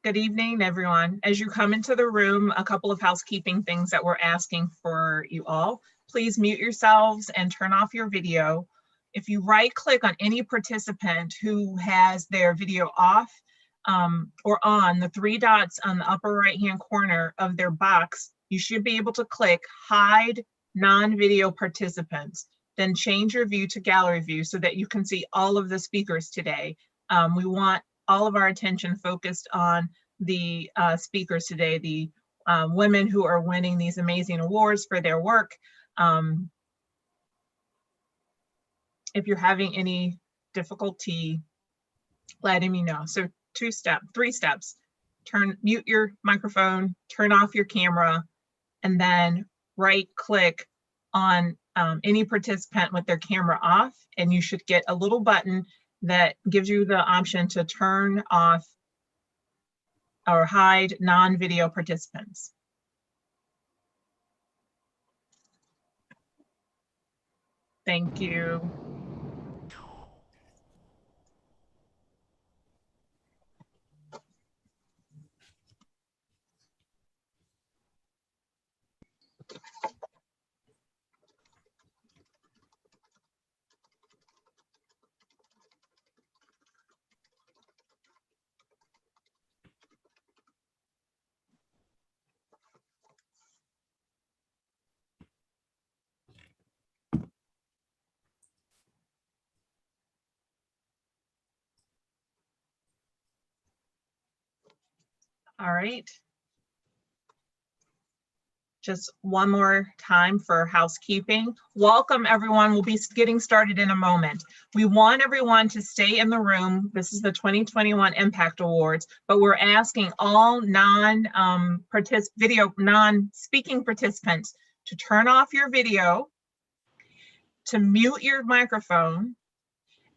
Good evening, everyone. As you come into the room, a couple of housekeeping things that we're asking for you all. Please mute yourselves and turn off your video. If you right-click on any participant who has their video off or on, the three dots on the upper right-hand corner of their box, you should be able to click Hide Non-Video Participants. Then change your view to gallery view so that you can see all of the speakers today. We want all of our attention focused on the speakers today, the women who are winning these amazing awards for their work. If you're having any difficulty, letting me know. So three steps, mute your microphone, turn off your camera, and then right click on any participant with their camera off, and you should get a little button that gives you the option to turn off or hide non-video participants. Thank you. All right. Just one more time for housekeeping. Welcome, everyone. We'll be getting started in a moment. We want everyone to stay in the room. This is the 2021 Impact Awards, but we're asking all non-speaking participants to turn off your video, to mute your microphone,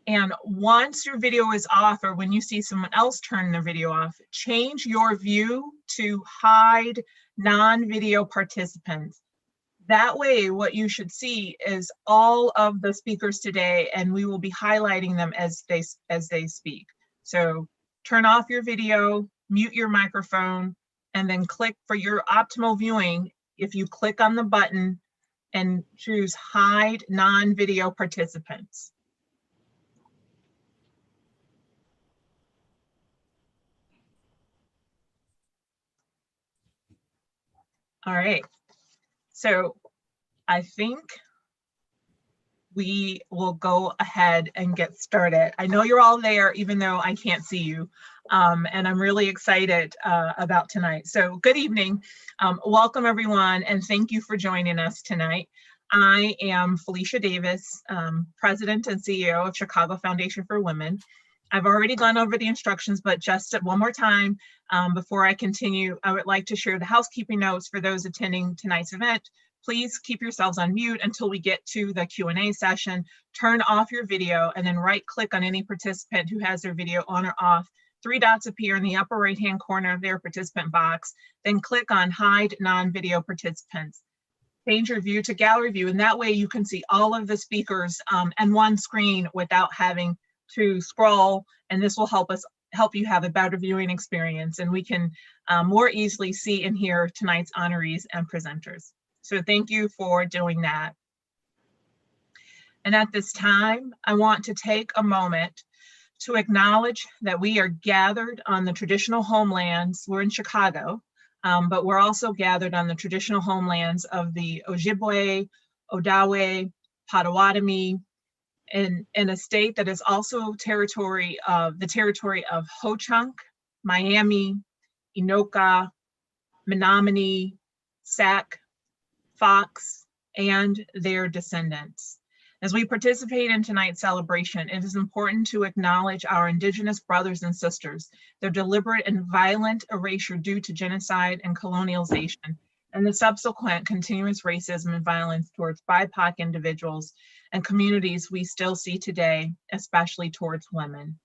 and once your video is off, or when you see someone else turn their video off, change your view to hide non-video participants. That way, what you should see is all of the speakers today, and we will be highlighting them as they speak. So turn off your video, mute your microphone, and then click for your optimal viewing. If you click on the button and choose Hide Non-Video Participants. All right, so I think we will go ahead and get started. I know you're all there, even though I can't see you, and I'm really excited about tonight. So good evening, welcome everyone, and thank you for joining us tonight. I am Felicia Davis, President and CEO of Chicago Foundation for Women. I've already gone over the instructions, but just one more time, before I continue, I would like to share the housekeeping notes for those attending tonight's event. Please keep yourselves on mute until we get to the Q&A session. Turn off your video and then right-click on any participant who has their video on or off. Three dots appear in the upper right-hand corner of their participant box. Then click on Hide Non-Video Participants. Change your view to gallery view, and that way you can see all of the speakers on one screen without having to scroll, and this will help you have a better viewing experience, and we can more easily see and hear tonight's honorees and presenters. So thank you for doing that. And at this time, I want to take a moment to acknowledge that we are gathered on the traditional homelands. We're in Chicago, but we're also gathered on the traditional homelands of the Ojibwe, Odawa, Potawatomi, in a state that is also the territory of Ho-Chunk, Miami, Enoka, Menominee, Sac, Fox, and their descendants. As we participate in tonight's celebration, it is important to acknowledge our Indigenous brothers and sisters, their deliberate and violent erasure due to genocide and colonialization, and the subsequent continuous racism and violence towards BIPOC individuals and communities we still see today, especially towards women.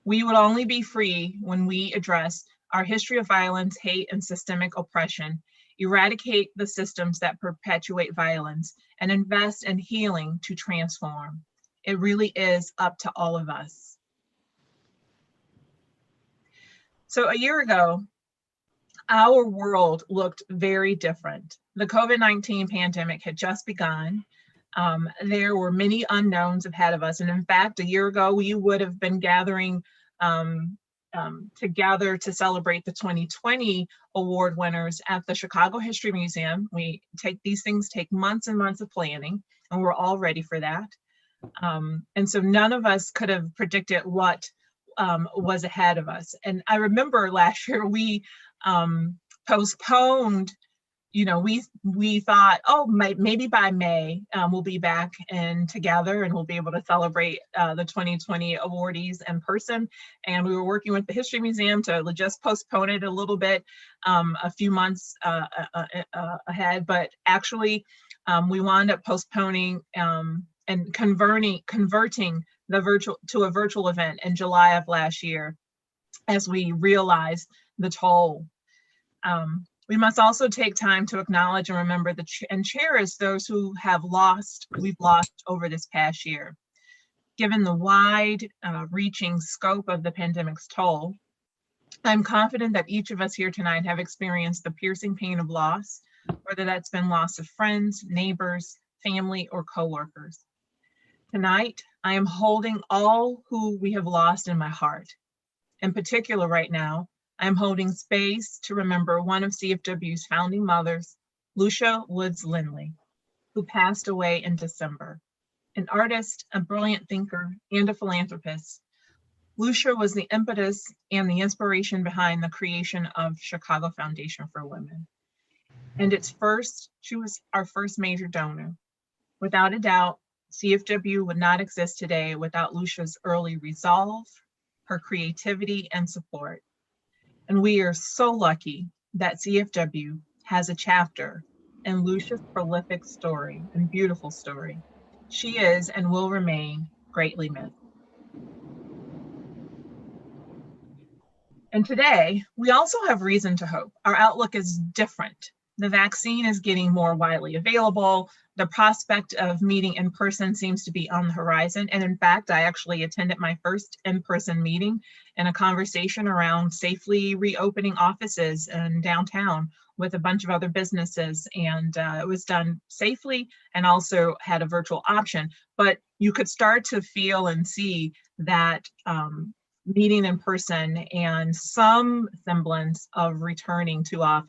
We would only be free when we address our history of violence, hate, and systemic oppression, eradicate the systems that perpetuate violence, and invest in healing to transform. It really is up to all of us. So a year ago, our world looked very different. The COVID-19 pandemic had just begun. There were many unknowns ahead of us. And in fact, a year ago, we would have been gathering together to celebrate the 2020 award winners at the Chicago History Museum. These things take months and months of planning, and we're all ready for that. And so none of us could have predicted what was ahead of us. And I remember last year we postponed, we thought, oh, maybe by May we'll be back and together and we'll be able to celebrate the 2020 awardees in person. And we were working with the History Museum to just postpone it a little bit, a few months ahead, but actually we wound up postponing and converting to a virtual event in July of last year as we realized the toll. We must also take time to acknowledge and remember and cherish those who we've lost over this past year. Given the wide reaching scope of the pandemic's toll, I'm confident that each of us here tonight have experienced the piercing pain of loss, whether that's been loss of friends, neighbors, family, or coworkers. Tonight, I am holding all who we have lost in my heart. In particular, right now, I am holding space to remember one of CFW's founding mothers, Lucia Woods Lindley, who passed away in December. An artist, a brilliant thinker, and a philanthropist, Lucia was the impetus and the inspiration behind the creation of Chicago Foundation for Women. And she was our first major donor. Without a doubt, CFW would not exist today without Lucia's early resolve, her creativity, and support. And we are so lucky that CFW has a chapter in Lucia's prolific story and beautiful story. She is and will remain greatly missed. And today, we also have reason to hope. Our outlook is different. The vaccine is getting more widely available. The prospect of meeting in person seems to be on the horizon. And in fact, I actually attended my first in-person meeting and a conversation around safely reopening offices in downtown with a bunch of other businesses. And it was done safely and also had a virtual option. But you could start to feel and see that meeting in person and some semblance of returning to our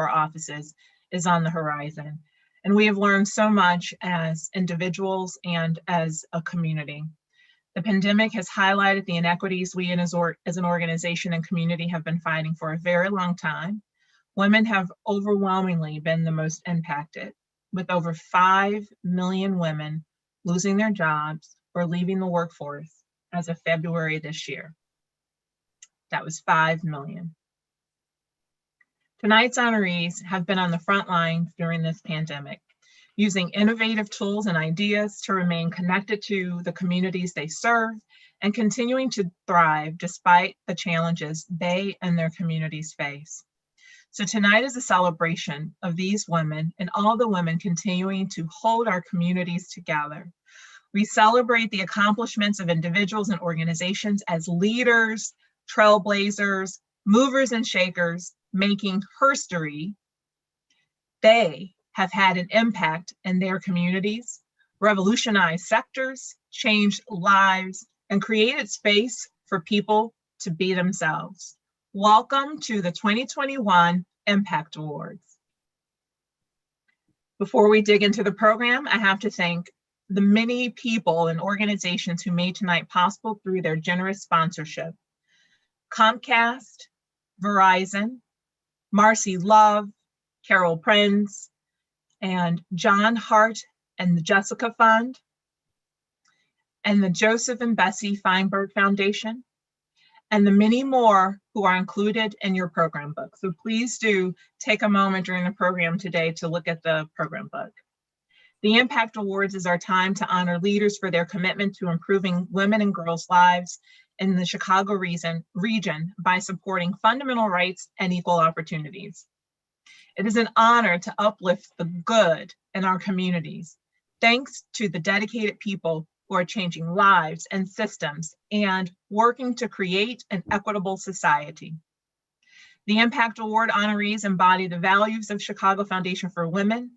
offices is on the horizon. And we have learned so much as individuals and as a community. The pandemic has highlighted the inequities we as an organization and community have been fighting for a very long time. Women have overwhelmingly been the most impacted, with over 5 million women losing their jobs or leaving the workforce as of February this year. That was 5 million. Tonight's honorees have been on the front lines during this pandemic, using innovative tools and ideas to remain connected to the communities they serve and continuing to thrive despite the challenges they and their communities face. So tonight is a celebration of these women and all the women continuing to hold our communities together. We celebrate the accomplishments of individuals and organizations as leaders, trailblazers, movers and shakers, making herstory. They have had an impact in their communities, revolutionized sectors, changed lives, and created space for people to be themselves. Welcome to the 2021 Impact Awards. Before we dig into the program, I have to thank the many people and organizations who made tonight possible through their generous sponsorship. Comcast, Verizon, Marcy Love, Carol Prinz, and John Hart and the Jessica Fund, and the Joseph and Bessie Feinberg Foundation, and the many more who are included in your program book. So please do take a moment during the program today to look at the program book. The Impact Awards is our time to honor leaders for their commitment to improving women and girls' lives in the Chicago region by supporting fundamental rights and equal opportunities. It is an honor to uplift the good in our communities, thanks to the dedicated people who are changing lives and systems and working to create an equitable society. The Impact Award honorees embody the values of Chicago Foundation for Women,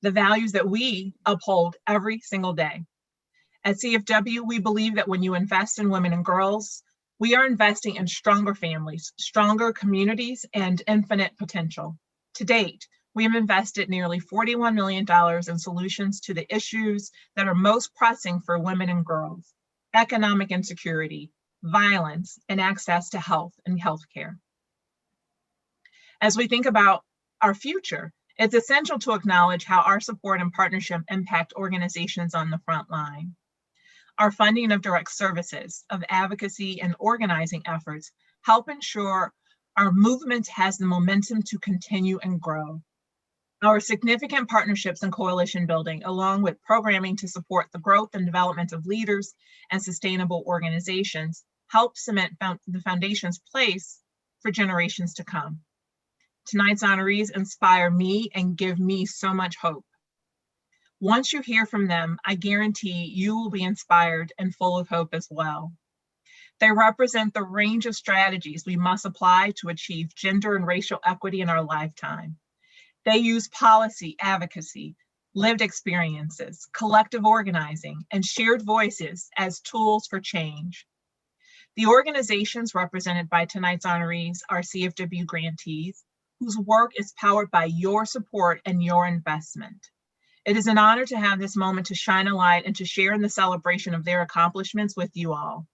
the values that we uphold every single day. At CFW, we believe that when you invest in women and girls, we are investing in stronger families, stronger communities, and infinite potential. To date, we have invested nearly $41 million in solutions to the issues that are most pressing for women and girls: economic insecurity, violence, and access to health and healthcare. As we think about our future, it's essential to acknowledge how our support and partnership impact organizations on the front line. Our funding of direct services, of advocacy and organizing efforts help ensure our movement has the momentum to continue and grow. Our significant partnerships and coalition building, along with programming to support the growth and development of leaders and sustainable organizations, help cement the foundation's place for generations to come. Tonight's honorees inspire me and give me so much hope. Once you hear from them, I guarantee you will be inspired and full of hope as well. They represent the range of strategies we must apply to achieve gender and racial equity in our lifetime. They use policy, advocacy, lived experiences, collective organizing, and shared voices as tools for change. The organizations represented by tonight's honorees are CFW grantees, whose work is powered by your support and your investment. It is an honor to have this moment to shine a light and to share in the celebration of their accomplishments with you all.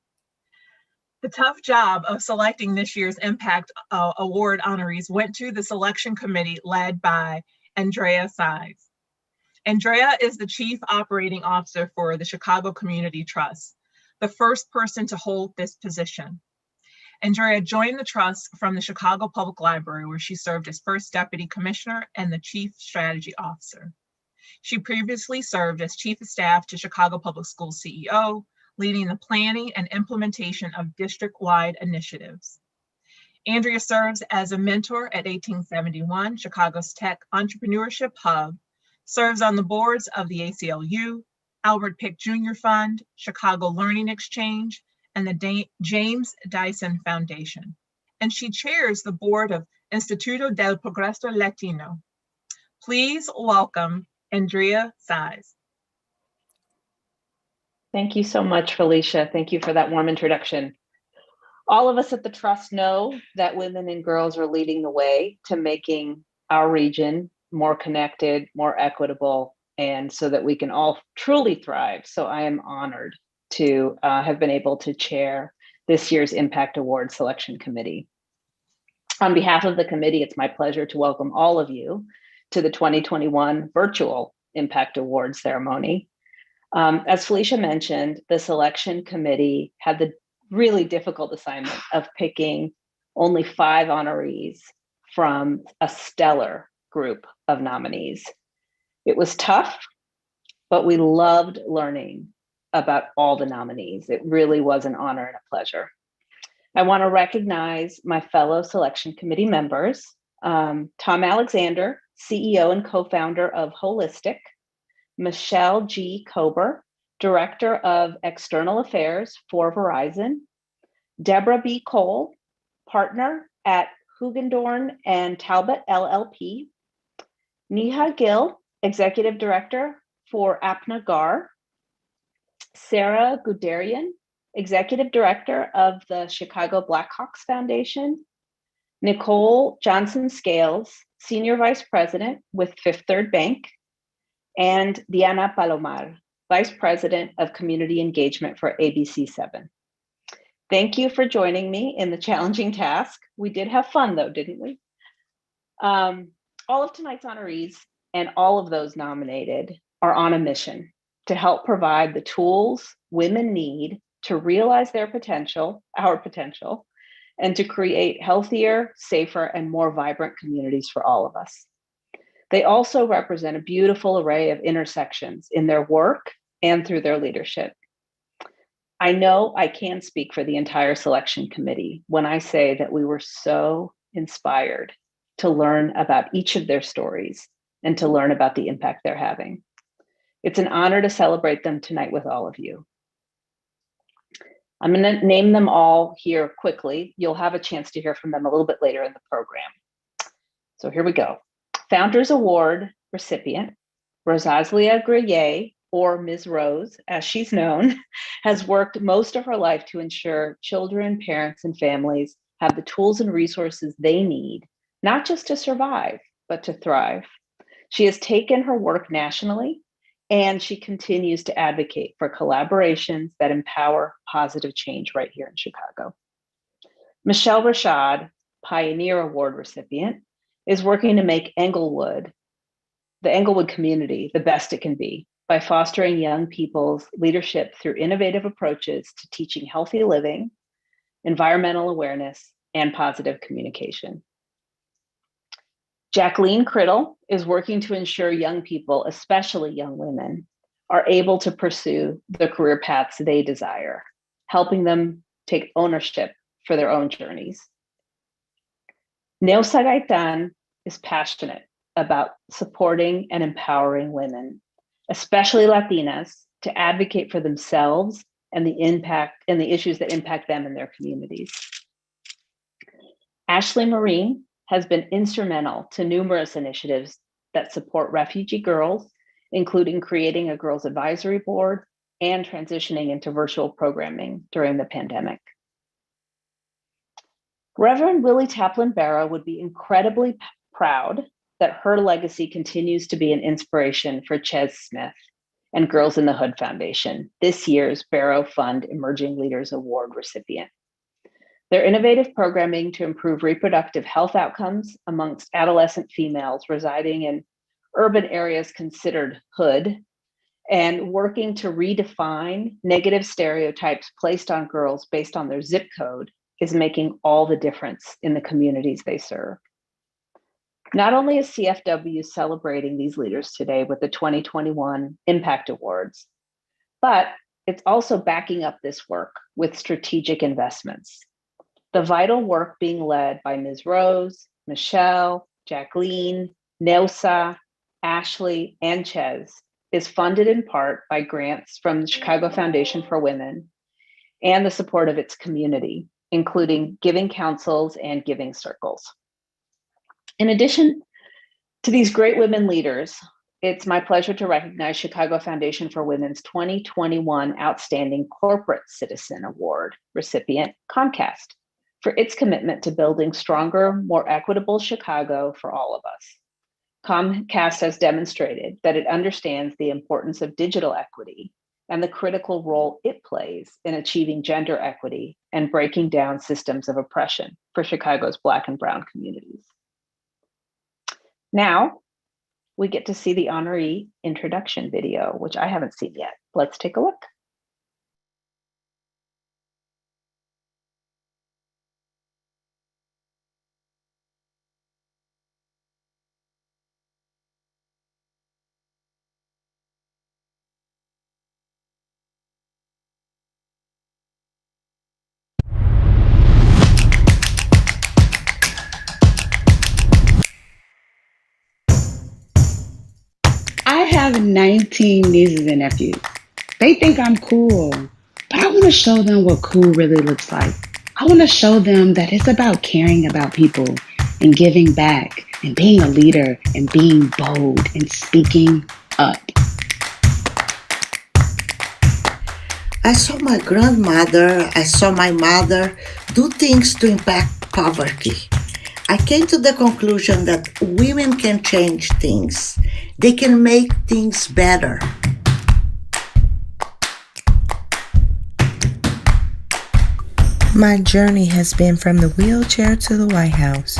The tough job of selecting this year's Impact Award honorees went to the selection committee led by Andrea Size. Andrea is the Chief Operating Officer for the Chicago Community Trust, the first person to hold this position. Andrea joined the trust from the Chicago Public Library, where she served as First Deputy Commissioner and the Chief Strategy Officer. She previously served as Chief of Staff to Chicago Public Schools CEO, leading the planning and implementation of district-wide initiatives. Andrea serves as a mentor at 1871, Chicago's tech entrepreneurship hub, serves on the boards of the ACLU, Albert Pick Jr. Fund, Chicago Learning Exchange, and the James Dyson Foundation. And she chairs the board of Instituto del Progreso Latino. Please welcome Andrea Size. Thank you so much, Felicia. Thank you for that warm introduction. All of us at the Trust know that women and girls are leading the way to making our region more connected, more equitable, and so that we can all truly thrive. So I am honored to have been able to chair this year's Impact Award Selection Committee. On behalf of the committee, it's my pleasure to welcome all of you to the 2021 virtual Impact Award ceremony. As Felicia mentioned, the selection committee had the really difficult assignment of picking only 5 honorees from a stellar group of nominees. It was tough, but we loved learning about all the nominees. It really was an honor and a pleasure. I want to recognize my fellow selection committee members, Tom Alexander, CEO and co-founder of Holistic, Michelle G. Kober, Director of External Affairs for Verizon, Deborah B. Cole, partner at Hugendorn and Talbot LLP, Neha Gill, Executive Director for Apna Gar, Sarah Guderian, Executive Director of the Chicago Blackhawks Foundation, Nicole Johnson Scales, Senior Vice President with Fifth Third Bank, and Diana Palomar, Vice President of Community Engagement for ABC7. Thank you for joining me in the challenging task. We did have fun though, didn't we? All of tonight's honorees and all of those nominated are on a mission to help provide the tools women need to realize their potential, our potential, and to create healthier, safer, and more vibrant communities for all of us. They also represent a beautiful array of intersections in their work and through their leadership. I know I can speak for the entire selection committee when I say that we were so inspired to learn about each of their stories and to learn about the impact they're having. It's an honor to celebrate them tonight with all of you. I'm going to name them all here quickly. You'll have a chance to hear from them a little bit later in the program. So here we go. Founders Award recipient, Rosazlia Grelier, or Ms. Rose, as she's known, has worked most of her life to ensure children, parents, and families have the tools and resources they need, not just to survive, but to thrive. She has taken her work nationally, and she continues to advocate for collaborations that empower positive change right here in Chicago. Michelle Rashad, Pioneer Award recipient, is working to make Englewood, the Englewood community, the best it can be by fostering young people's leadership through innovative approaches to teaching healthy living, environmental awareness, and positive communication. Jacqueline Criddle is working to ensure young people, especially young women, are able to pursue the career paths they desire, helping them take ownership for their own journeys. Neusa Gaitan is passionate about supporting and empowering women, especially Latinas, to advocate for themselves and the impact and the issues that impact them and their communities. Ashley Marine has been instrumental to numerous initiatives that support refugee girls, including creating a girls advisory board and transitioning into virtual programming during the pandemic. Reverend Willie Taplin Barrow would be incredibly proud that her legacy continues to be an inspiration for Ches Smith and Girls in the Hood Foundation, this year's Barrow Fund Emerging Leaders Award recipient. Their innovative programming to improve reproductive health outcomes amongst adolescent females residing in urban areas considered hood and working to redefine negative stereotypes placed on girls based on their zip code is making all the difference in the communities they serve. Not only is CFW celebrating these leaders today with the 2021 Impact Awards, but it's also backing up this work with strategic investments. The vital work being led by Ms. Rose, Michelle, Jacqueline, Neusa, Ashley, and Ches is funded in part by grants from the Chicago Foundation for Women and the support of its community, including giving councils and giving circles. In addition to these great women leaders, it's my pleasure to recognize Chicago Foundation for Women's 2021 Outstanding Corporate Citizen Award recipient, Comcast, for its commitment to building stronger, more equitable Chicago for all of us. Comcast has demonstrated that it understands the importance of digital equity and the critical role it plays in achieving gender equity and breaking down systems of oppression for Chicago's Black and Brown communities. Now, we get to see the honoree introduction video, which I haven't seen yet. Let's take a look. I have 19 nieces and nephews. They think I'm cool, but I want to show them what cool really looks like. I want to show them that it's about caring about people and giving back and being a leader and being bold and speaking up. I saw my grandmother, I saw my mother do things to impact poverty. I came to the conclusion that women can change things. They can make things better. My journey has been from the wheelchair to the White House.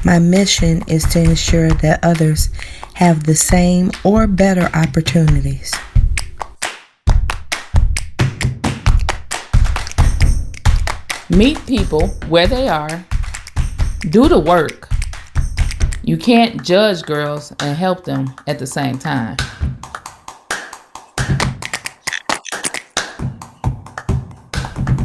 My mission is to ensure that others have the same or better opportunities. Meet people where they are. Do the work. You can't judge girls and help them at the same time.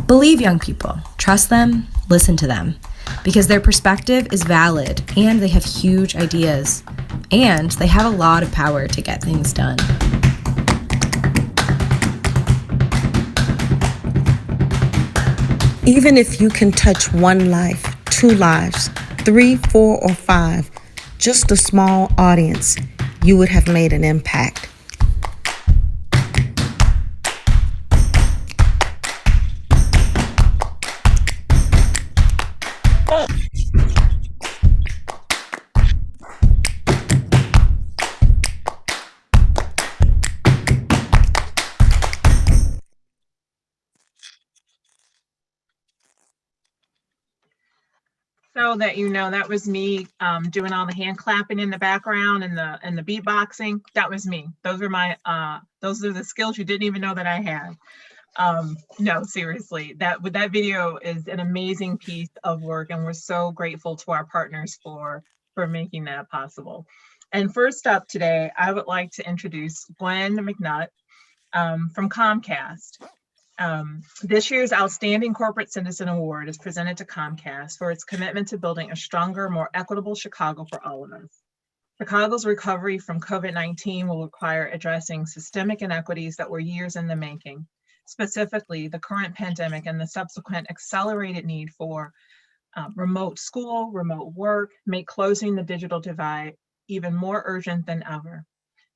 Believe young people, trust them, listen to them, because their perspective is valid and they have huge ideas, and they have a lot of power to get things done. Even if you can touch one life, two lives, 3, 4, or 5, just a small audience, you would have made an impact. So that you know, that was me doing all the hand clapping in the background and the beatboxing. That was me. Those are the skills you didn't even know that I had. No, seriously, that video is an amazing piece of work, and we're so grateful to our partners for making that possible. And first up today, I would like to introduce Gwen McNutt from Comcast. This year's Outstanding Corporate Citizen Award is presented to Comcast for its commitment to building a stronger, more equitable Chicago for all of us. Chicago's recovery from COVID-19 will require addressing systemic inequities that were years in the making, specifically the current pandemic and the subsequent accelerated need for remote school, remote work, make closing the digital divide even more urgent than ever.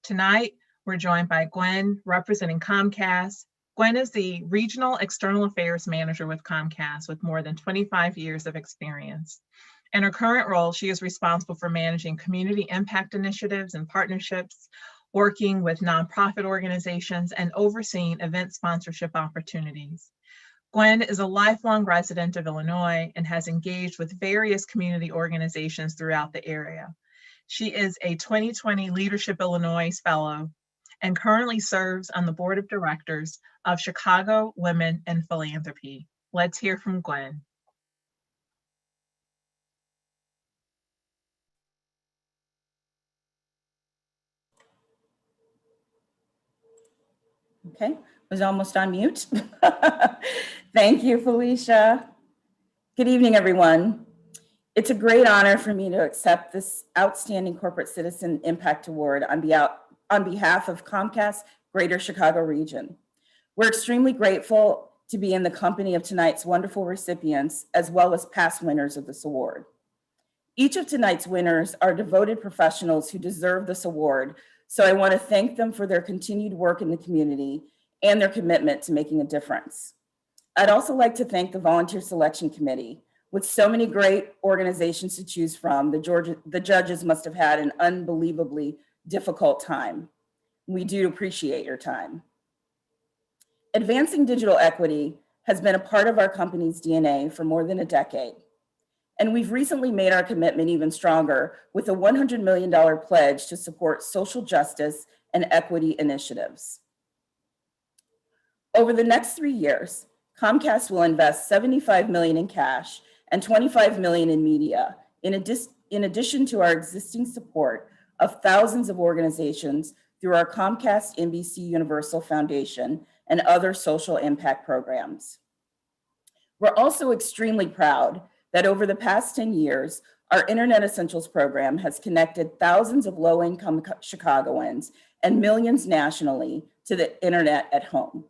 Tonight, we're joined by Gwen representing Comcast. Gwen is the Regional External Affairs Manager with Comcast with more than 25 years of experience. In her current role, she is responsible for managing community impact initiatives and partnerships, working with nonprofit organizations, and overseeing event sponsorship opportunities. Gwen is a lifelong resident of Illinois and has engaged with various community organizations throughout the area. She is a 2020 Leadership Illinois Fellow and currently serves on the board of directors of Chicago Women in Philanthropy. Let's hear from Gwen. Okay, was almost on mute. Thank you, Felicia. Good evening, everyone. It's a great honor for me to accept this Outstanding Corporate Citizen Impact Award on behalf of Comcast Greater Chicago Region. We're extremely grateful to be in the company of tonight's wonderful recipients, as well as past winners of this award. Each of tonight's winners are devoted professionals who deserve this award, so I want to thank them for their continued work in the community and their commitment to making a difference. I'd also like to thank the Volunteer Selection Committee. With so many great organizations to choose from, the judges must have had an unbelievably difficult time. We do appreciate your time. Advancing digital equity has been a part of our company's DNA for more than a decade. And we've recently made our commitment even stronger with a $100 million pledge to support social justice and equity initiatives. Over the next 3 years, Comcast will invest $75 million in cash and $25 million in media, in addition to our existing support of thousands of organizations through our Comcast NBC Universal Foundation and other social impact programs. We're also extremely proud that over the past 10 years, our Internet Essentials program has connected thousands of low-income Chicagoans and millions nationally to the internet at home.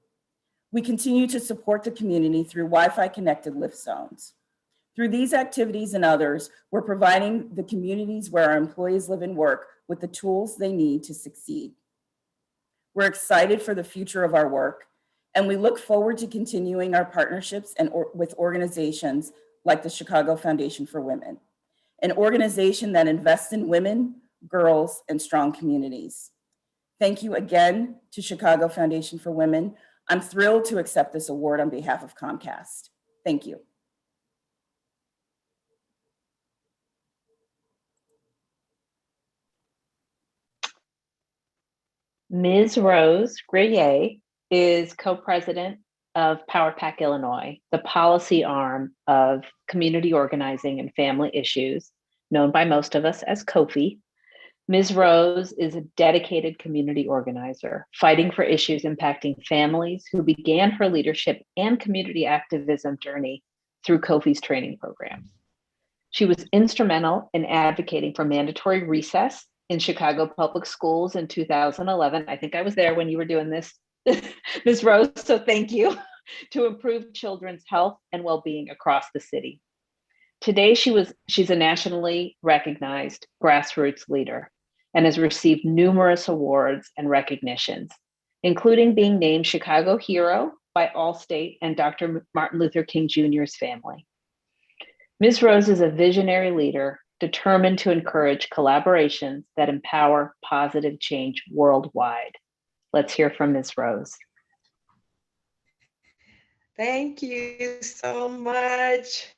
We continue to support the community through Wi-Fi connected lift zones. Through these activities and others, we're providing the communities where our employees live and work with the tools they need to succeed. We're excited for the future of our work, and we look forward to continuing our partnerships with organizations like the Chicago Foundation for Women, an organization that invests in women, girls, and strong communities. Thank you again to Chicago Foundation for Women. I'm thrilled to accept this award on behalf of Comcast. Thank you. Ms. Rose Grelier is co-president of PowerPack Illinois, the policy arm of community organizing and family issues, known by most of us as COFI. Ms. Rose is a dedicated community organizer, fighting for issues impacting families, who began her leadership and community activism journey through COFI's training programs. She was instrumental in advocating for mandatory recess in Chicago public schools in 2011. I think I was there when you were doing this, Ms. Rose, so thank you. to improve children's health and well-being across the city. Today, she's a nationally recognized grassroots leader and has received numerous awards and recognitions, including being named Chicago Hero by Allstate and Dr. Martin Luther King Jr.'s family. Ms. Rose is a visionary leader determined to encourage collaborations that empower positive change worldwide. Let's hear from Ms. Rose. Thank you so much.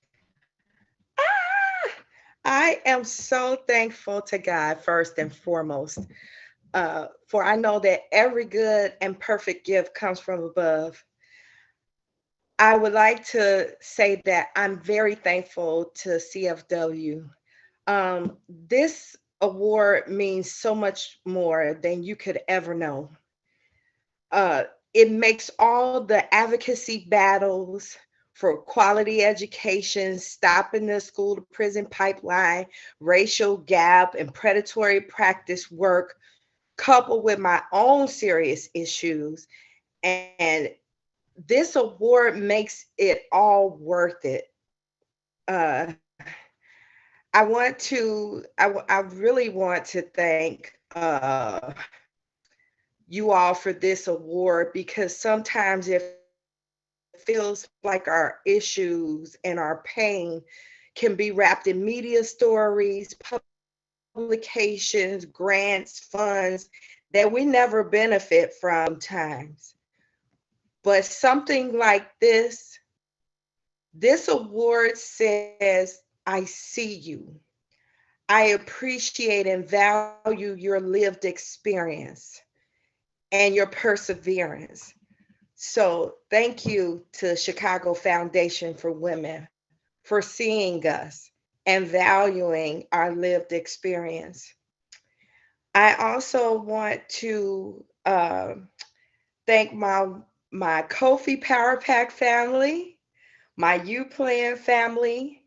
I am so thankful to God, first and foremost, for I know that every good and perfect gift comes from above. I would like to say that I'm very thankful to CFW. This award means so much more than you could ever know. It makes all the advocacy battles for quality education, stopping the school to prison pipeline, racial gap, and predatory practice work, coupled with my own serious issues. And this award makes it all worth it. I really want to thank you all for this award, because sometimes it feels like our issues and our pain can be wrapped in media stories, publications, grants, funds that we never benefit from times. But something like this award says, I see you. I appreciate and value your lived experience and your perseverance. So thank you to Chicago Foundation for Women for seeing us and valuing our lived experience. I also want to thank my Ko-fi Power Pack family, my U-Plan family,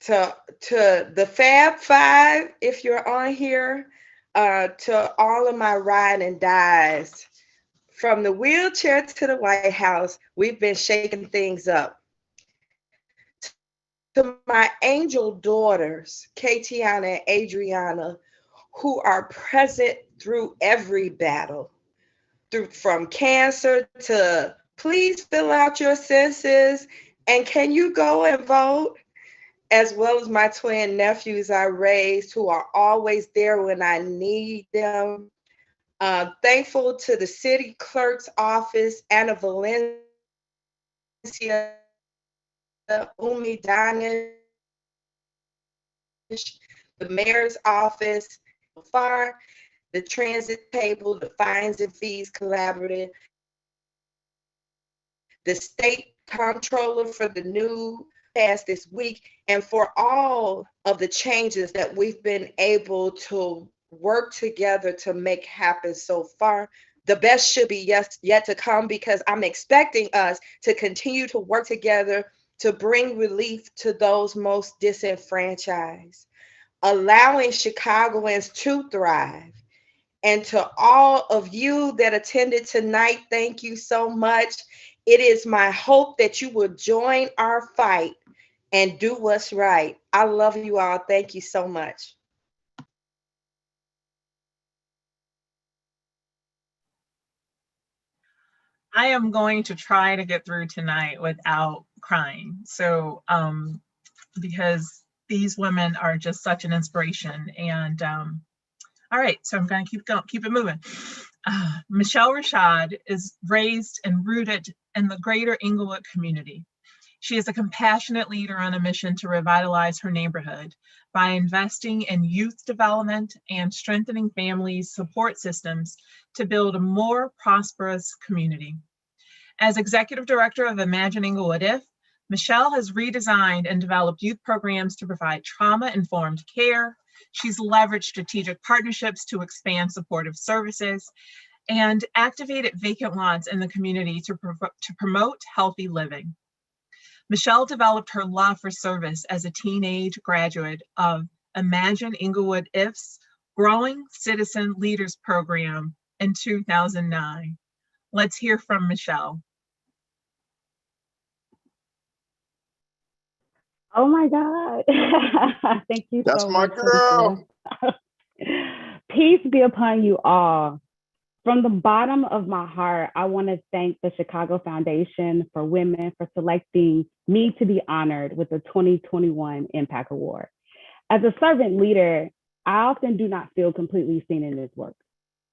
to the Fab Five, if you're on here, to all of my ride and dies. From the wheelchair to the White House, we've been shaking things up. To my angel daughters, Katiana and Adriana, who are present through every battle, from cancer to please fill out your census and can you go and vote, as well as my twin nephews I raised, who are always there when I need them. Thankful to the city clerk's office, Anna Valencia, Umi Danish, the mayor's office, FAR, the transit table, the fines and fees collaborative, the state comptroller for the new passed this week, and for all of the changes that we've been able to work together to make happen so far. The best should be yet to come, because I'm expecting us to continue to work together to bring relief to those most disenfranchised, allowing Chicagoans to thrive. And to all of you that attended tonight, thank you so much. It is my hope that you will join our fight and do what's right. I love you all. Thank you so much. I am going to try to get through tonight without crying. So, because these women are just such an inspiration. And all right, so I'm going to keep it moving. Michelle Rashad is raised and rooted in the greater Inglewood community. She is a compassionate leader on a mission to revitalize her neighborhood by investing in youth development and strengthening families' support systems to build a more prosperous community. As executive director of Imagine Inglewood If, Michelle has redesigned and developed youth programs to provide trauma-informed care. She's leveraged strategic partnerships to expand supportive services and activated vacant lots in the community to promote healthy living. Michelle developed her love for service as a teenage graduate of Imagine Inglewood If's Growing Citizen Leaders Program in 2009. Let's hear from Michelle. Oh my God. Thank you That's so my much, girl. Felicia. Peace be upon you all. From the bottom of my heart, I want to thank the Chicago Foundation for Women for selecting me to be honored with the 2021 Impact Award. As a servant leader, I often do not feel completely seen in this work.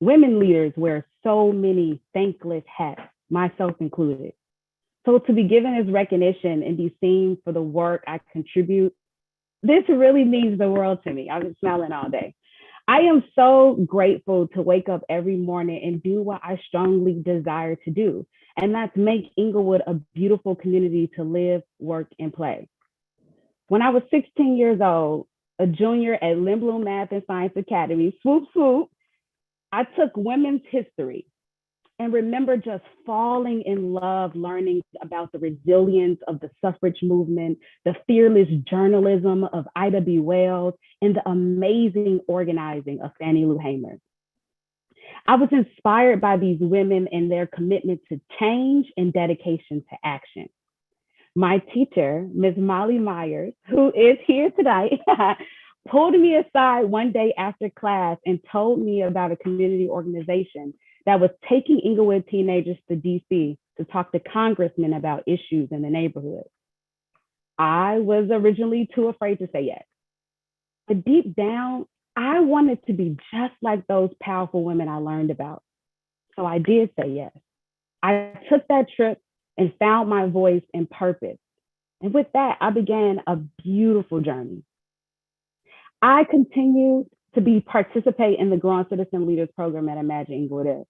Women leaders wear so many thankless hats, myself included. So to be given this recognition and be seen for the work I contribute, this really means the world to me. I've been smiling all day. I am so grateful to wake up every morning and do what I strongly desire to do, and that's make Inglewood a beautiful community to live, work, and play. When I was 16 years old, a junior at Lindblom Math and Science Academy, swoop, swoop, I took women's history and remember just falling in love learning about the resilience of the suffrage movement, the fearless journalism of Ida B. Wells, and the amazing organizing of Fannie Lou Hamer. I was inspired by these women and their commitment to change and dedication to action. My teacher, Ms. Molly Myers, who is here tonight, pulled me aside one day after class and told me about a community organization that was taking Inglewood teenagers to DC to talk to congressmen about issues in the neighborhood. I was originally too afraid to say yes. But deep down, I wanted to be just like those powerful women I learned about. So I did say yes. I took that trip and found my voice and purpose. And with that, I began a beautiful journey. I continued to participate in the Growing Citizen Leaders Program at Imagine Inglewood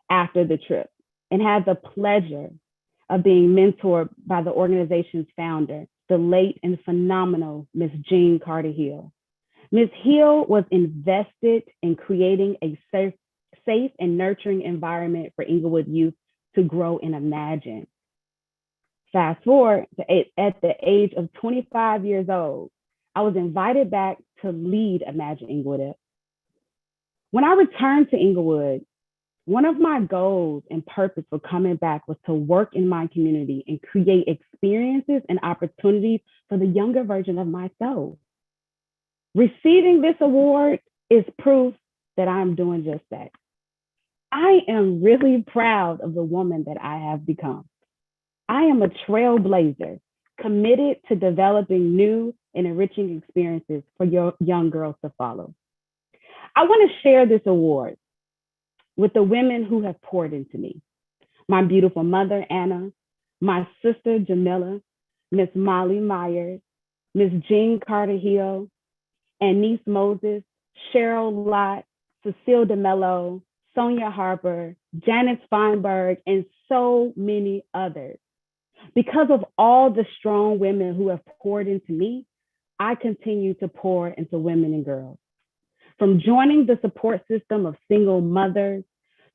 after the trip and had the pleasure of being mentored by the organization's founder, the late and phenomenal Ms. Jean Carter Hill. Ms. Hill was invested in creating a safe and nurturing environment for Inglewood youth to grow and imagine. Fast forward to at the age of 25 years old, I was invited back to lead Imagine Inglewood. When I returned to Inglewood, one of my goals and purpose for coming back was to work in my community and create experiences and opportunities for the younger version of myself. Receiving this award is proof that I'm doing just that. I am really proud of the woman that I have become. I am a trailblazer, committed to developing new and enriching experiences for your young girls to follow. I want to share this award with the women who have poured into me. My beautiful mother, Anna, my sister, Jamila, Miss Molly Myers, Miss Jean Carter Hill, Anise Moses, Cheryl Lott, Cecile DeMello, Sonia Harper, Janice Feinberg, and so many others. Because of all the strong women who have poured into me, I continue to pour into women and girls. From joining the support system of single mothers,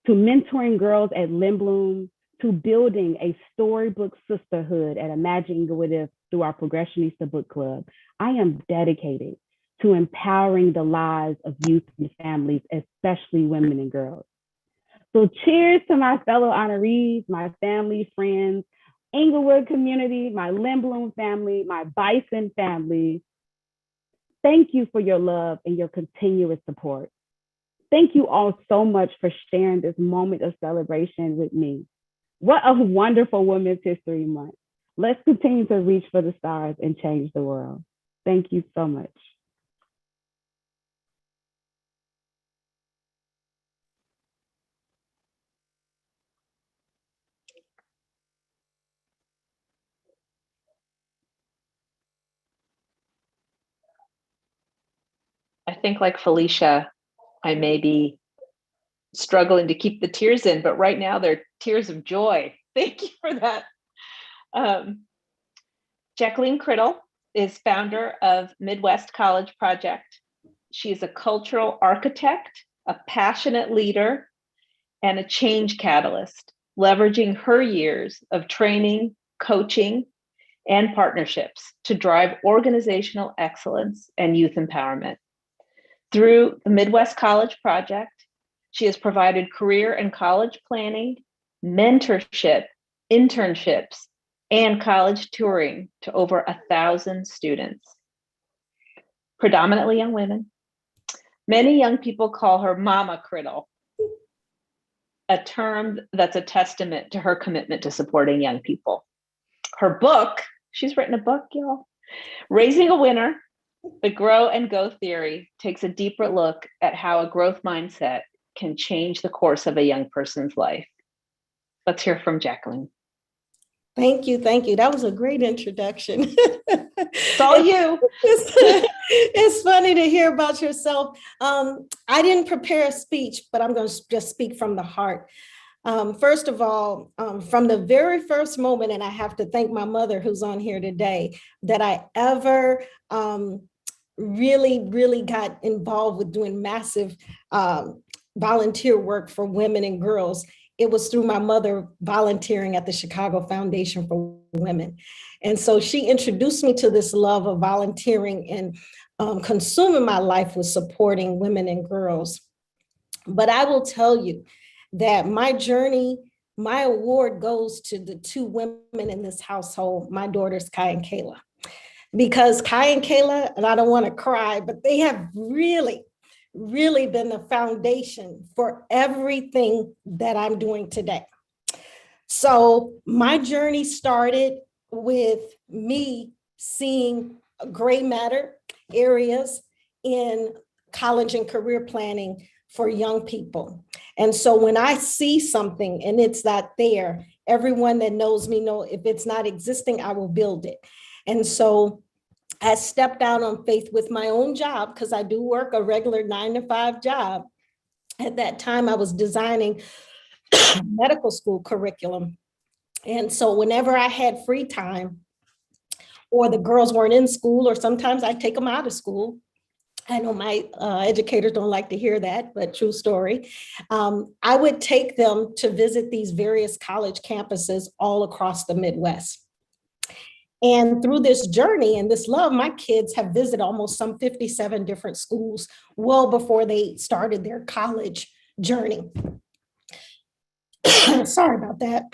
to mentoring girls at Lindblom, to building a storybook sisterhood at Imagine Inglewood through our Progressionista Book Club, I am dedicated to empowering the lives of youth and families, especially women and girls. So cheers to my fellow honorees, my family, friends, Inglewood community, my Lindblom family, my Bison family. Thank you for your love and your continuous support. Thank you all so much for sharing this moment of celebration with me. What a wonderful Women's History Month. Let's continue to reach for the stars and change the world. Thank you so much. I think like Felicia, I may be struggling to keep the tears in, but right now they're tears of joy. Thank you for that. Jacqueline Criddle is founder of Midwest College Project. She is a cultural architect, a passionate leader, and a change catalyst, leveraging her years of training, coaching, and partnerships to drive organizational excellence and youth empowerment. Through the Midwest College Project, she has provided career and college planning, mentorship, internships, and college touring to over 1,000 students, predominantly young women. Many young people call her Mama Criddle, a term that's a testament to her commitment to supporting young people. Her book, she's written a book, y'all, Raising a Winner, The Grow and Go Theory, takes a deeper look at how a growth mindset can change the course of a young person's life. Let's hear from Jacqueline. Thank you. Thank you. That was a great introduction. It's all you. It's funny to hear about yourself. I didn't prepare a speech, but I'm going to just speak from the heart. First of all, from the very first moment, and I have to thank my mother who's on here today, that I ever really got involved with doing massive volunteer work for women and girls. It was through my mother volunteering at the Chicago Foundation for Women. And so she introduced me to this love of volunteering, and consuming my life was supporting women and girls. But I will tell you that my journey, my award goes to the two women in this household, my daughters, Kai and Kayla. Because Kai and Kayla, and I don't want to cry, but they have really been the foundation for everything that I'm doing today. So my journey started with me seeing gray matter areas in college and career planning for young people. And so when I see something and it's not there, everyone that knows me know if it's not existing, I will build it. And so I stepped out on faith with my own job, because I do work a regular 9-to-5 job. At that time, I was designing medical school curriculum. And so whenever I had free time, or the girls weren't in school, or sometimes I take them out of school. I know my educators don't like to hear that, but true story. I would take them to visit these various college campuses all across the Midwest. And through this journey and this love, my kids have visited almost some 57 different schools well before they started their college journey. Sorry about that.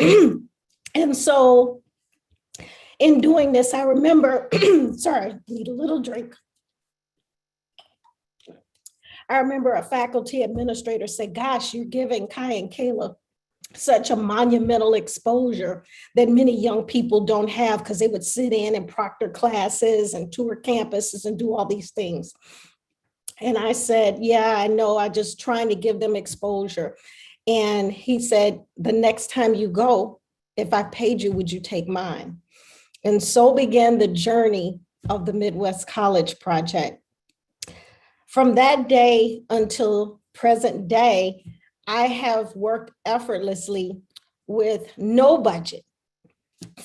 And so in doing this, I remember, sorry, need a little drink. I remember a faculty administrator said, gosh, you're giving Kai and Kayla such a monumental exposure that many young people don't have, because they would sit in and proctor classes and tour campuses and do all these things. And I said, yeah, I know, I'm just trying to give them exposure. And he said, the next time you go, if I paid you, would you take mine? And so began the journey of the Midwest College Project. From that day until present day, I have worked effortlessly with no budget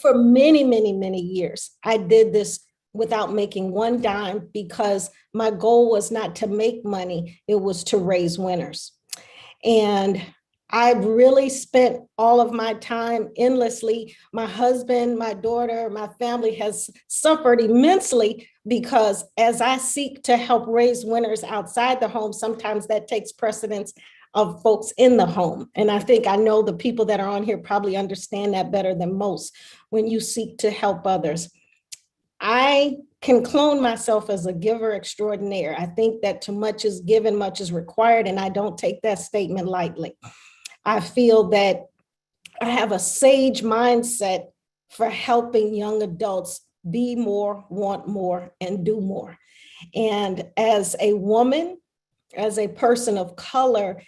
for many years. I did this without making one dime, because my goal was not to make money, it was to raise winners. And I really spent all of my time endlessly. My husband, my daughter, my family has suffered immensely, because as I seek to help raise winners outside the home, sometimes that takes precedence of folks in the home. And I think I know the people that are on here probably understand that better than most when you seek to help others. I can clone myself as a giver extraordinaire. I think that too much is given, much is required, and I don't take that statement lightly. I feel that I have a sage mindset for helping young adults be more, want more, and do more. And as a woman, as a person of color,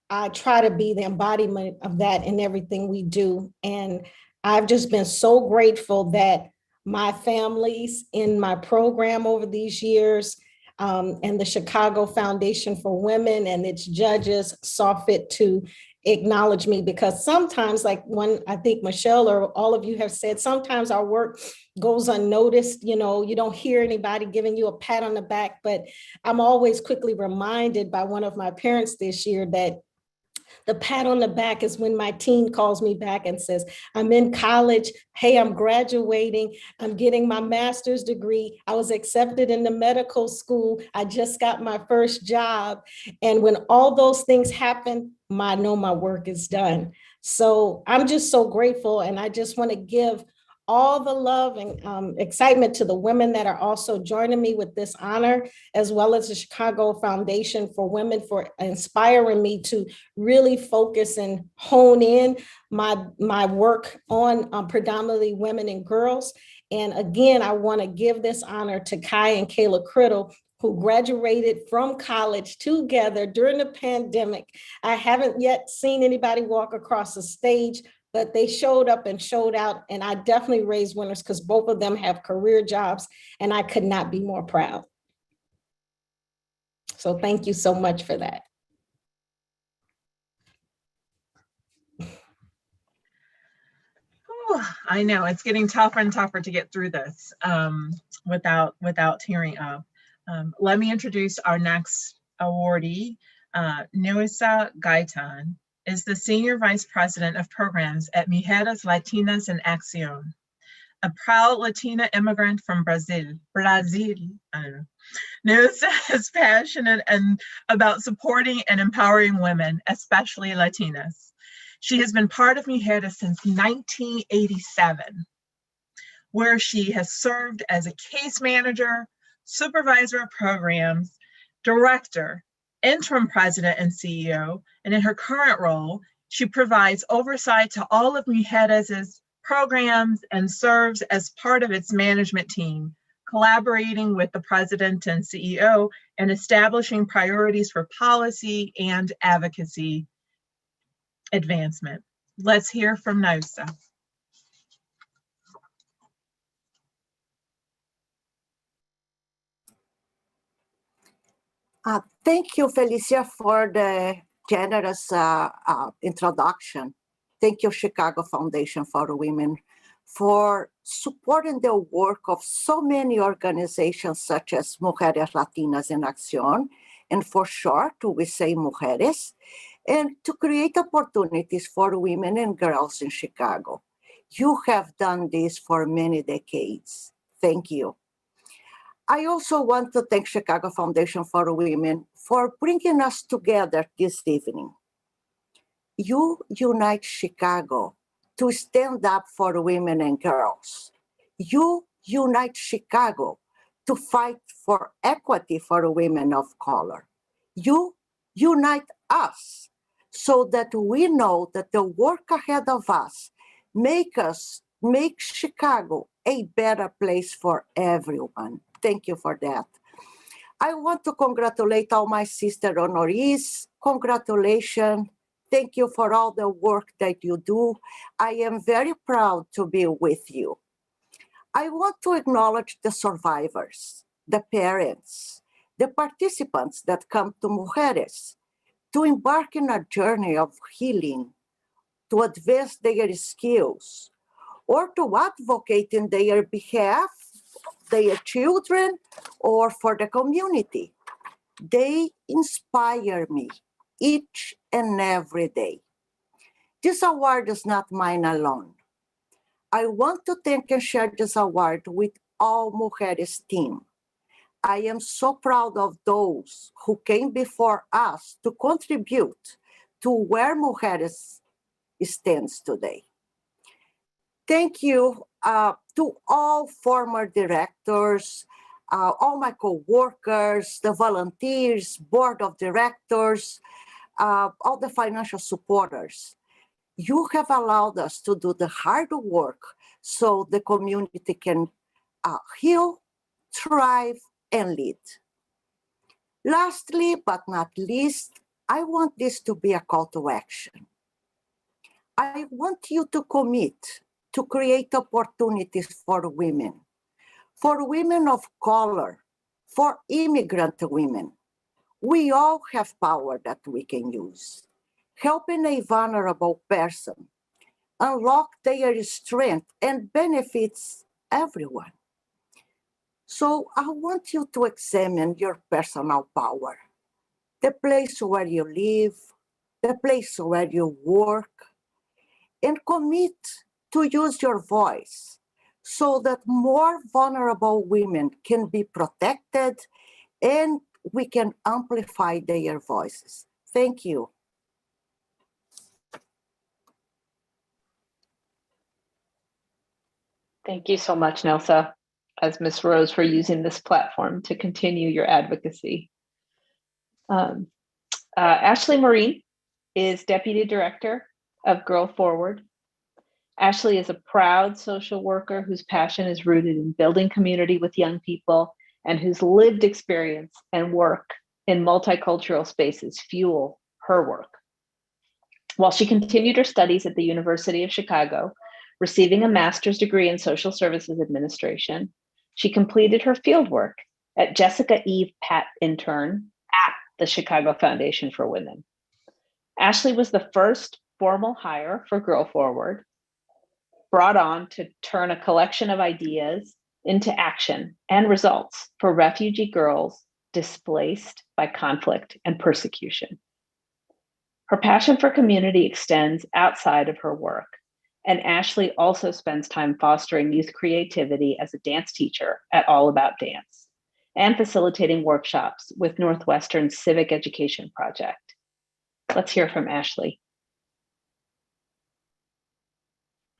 I try to be the embodiment of that in everything we do. And I've just been so grateful that my families in my program over these years, and the Chicago Foundation for Women and its judges saw fit to acknowledge me, because sometimes, like when I think Michelle or all of you have said, sometimes our work goes unnoticed. You know, you don't hear anybody giving you a pat on the back, but I'm always quickly reminded by one of my parents this year that the pat on the back is when my teen calls me back and says, I'm in college. Hey, I'm graduating. I'm getting my master's degree. I was accepted into medical school. I just got my first job. And when all those things happen, I know my work is done. So I'm just so grateful. And I just want to give all the love and excitement to the women that are also joining me with this honor, as well as the Chicago Foundation for Women for inspiring me to really focus and hone in my work on predominantly women and girls. And again, I want to give this honor to Kai and Kayla Criddle, who graduated from college together during the pandemic. I haven't yet seen anybody walk across the stage, but they showed up and showed out, and I definitely raised winners because both of them have career jobs, and I could not be more proud. So thank you so much for that. I know it's getting tougher and tougher to get through this without tearing up. Let me introduce our next awardee. Nuisa Gaitan is the Senior Vice President of Programs at Mujeres Latinas en Acción. A proud Latina immigrant from Brazil, I don't know. Nuisa is passionate about supporting and empowering women, especially Latinas. She has been part of Mujeres since 1987, where she has served as a case manager, supervisor of programs, director, interim president and CEO, and in her current role, she provides oversight to all of Mujeres' programs and serves as part of its management team, collaborating with the president and CEO and establishing priorities for policy and advocacy advancement. Let's hear from Nuisa. Thank you, Felicia, for the generous introduction. Thank you, Chicago Foundation for Women, for supporting the work of so many organizations such as Mujeres Latinas en Acción, and for short, we say Mujeres, and to create opportunities for women and girls in Chicago. You have done this for many decades. Thank you. I also want to thank Chicago Foundation for Women for bringing us together this evening. You unite Chicago to stand up for women and girls. You unite Chicago to fight for equity for women of color. You unite us so that we know that the work ahead of us make Chicago a better place for everyone. Thank you for that. I want to congratulate all my sister honorees. Congratulations. Thank you for all the work that you do. I am very proud to be with you. I want to acknowledge the survivors, the parents, the participants that come to Mujeres to embark in a journey of healing, to advance their skills, or to advocate in their behalf, their children, or for the community. They inspire me each and every day. This award is not mine alone. I want to thank and share this award with all Mujeres team. I am so proud of those who came before us to contribute to where Mujeres stands today. Thank you to all former directors, all my co-workers, the volunteers, board of directors, all the financial supporters. You have allowed us to do the hard work so the community can heal, thrive, and lead. Lastly, but not least, I want this to be a call to action. I want you to commit to create opportunities for women of color, for immigrant women. We all have power that we can use. Helping a vulnerable person unlock their strength and benefits everyone. So I want you to examine your personal power, the place where you live, the place where you work, and commit to use your voice so that more vulnerable women can be protected and we can amplify their voices. Thank you. Thank you so much, Nelsa, as Ms. Rose, for using this platform to continue your advocacy. Ashley Marine is Deputy Director of Girl Forward. Ashley is a proud social worker whose passion is rooted in building community with young people and whose lived experience and work in multicultural spaces fuel her work. While she continued her studies at the University of Chicago, receiving a master's degree in social services administration, she completed her fieldwork at Jessica Eve Pat intern at the Chicago Foundation for Women. Ashley was the first formal hire for Girl Forward, brought on to turn a collection of ideas into action and results for refugee girls displaced by conflict and persecution. Her passion for community extends outside of her work, and Ashley also spends time fostering youth creativity as a dance teacher at All About Dance and facilitating workshops with Northwestern's Civic Education Project. Let's hear from Ashley.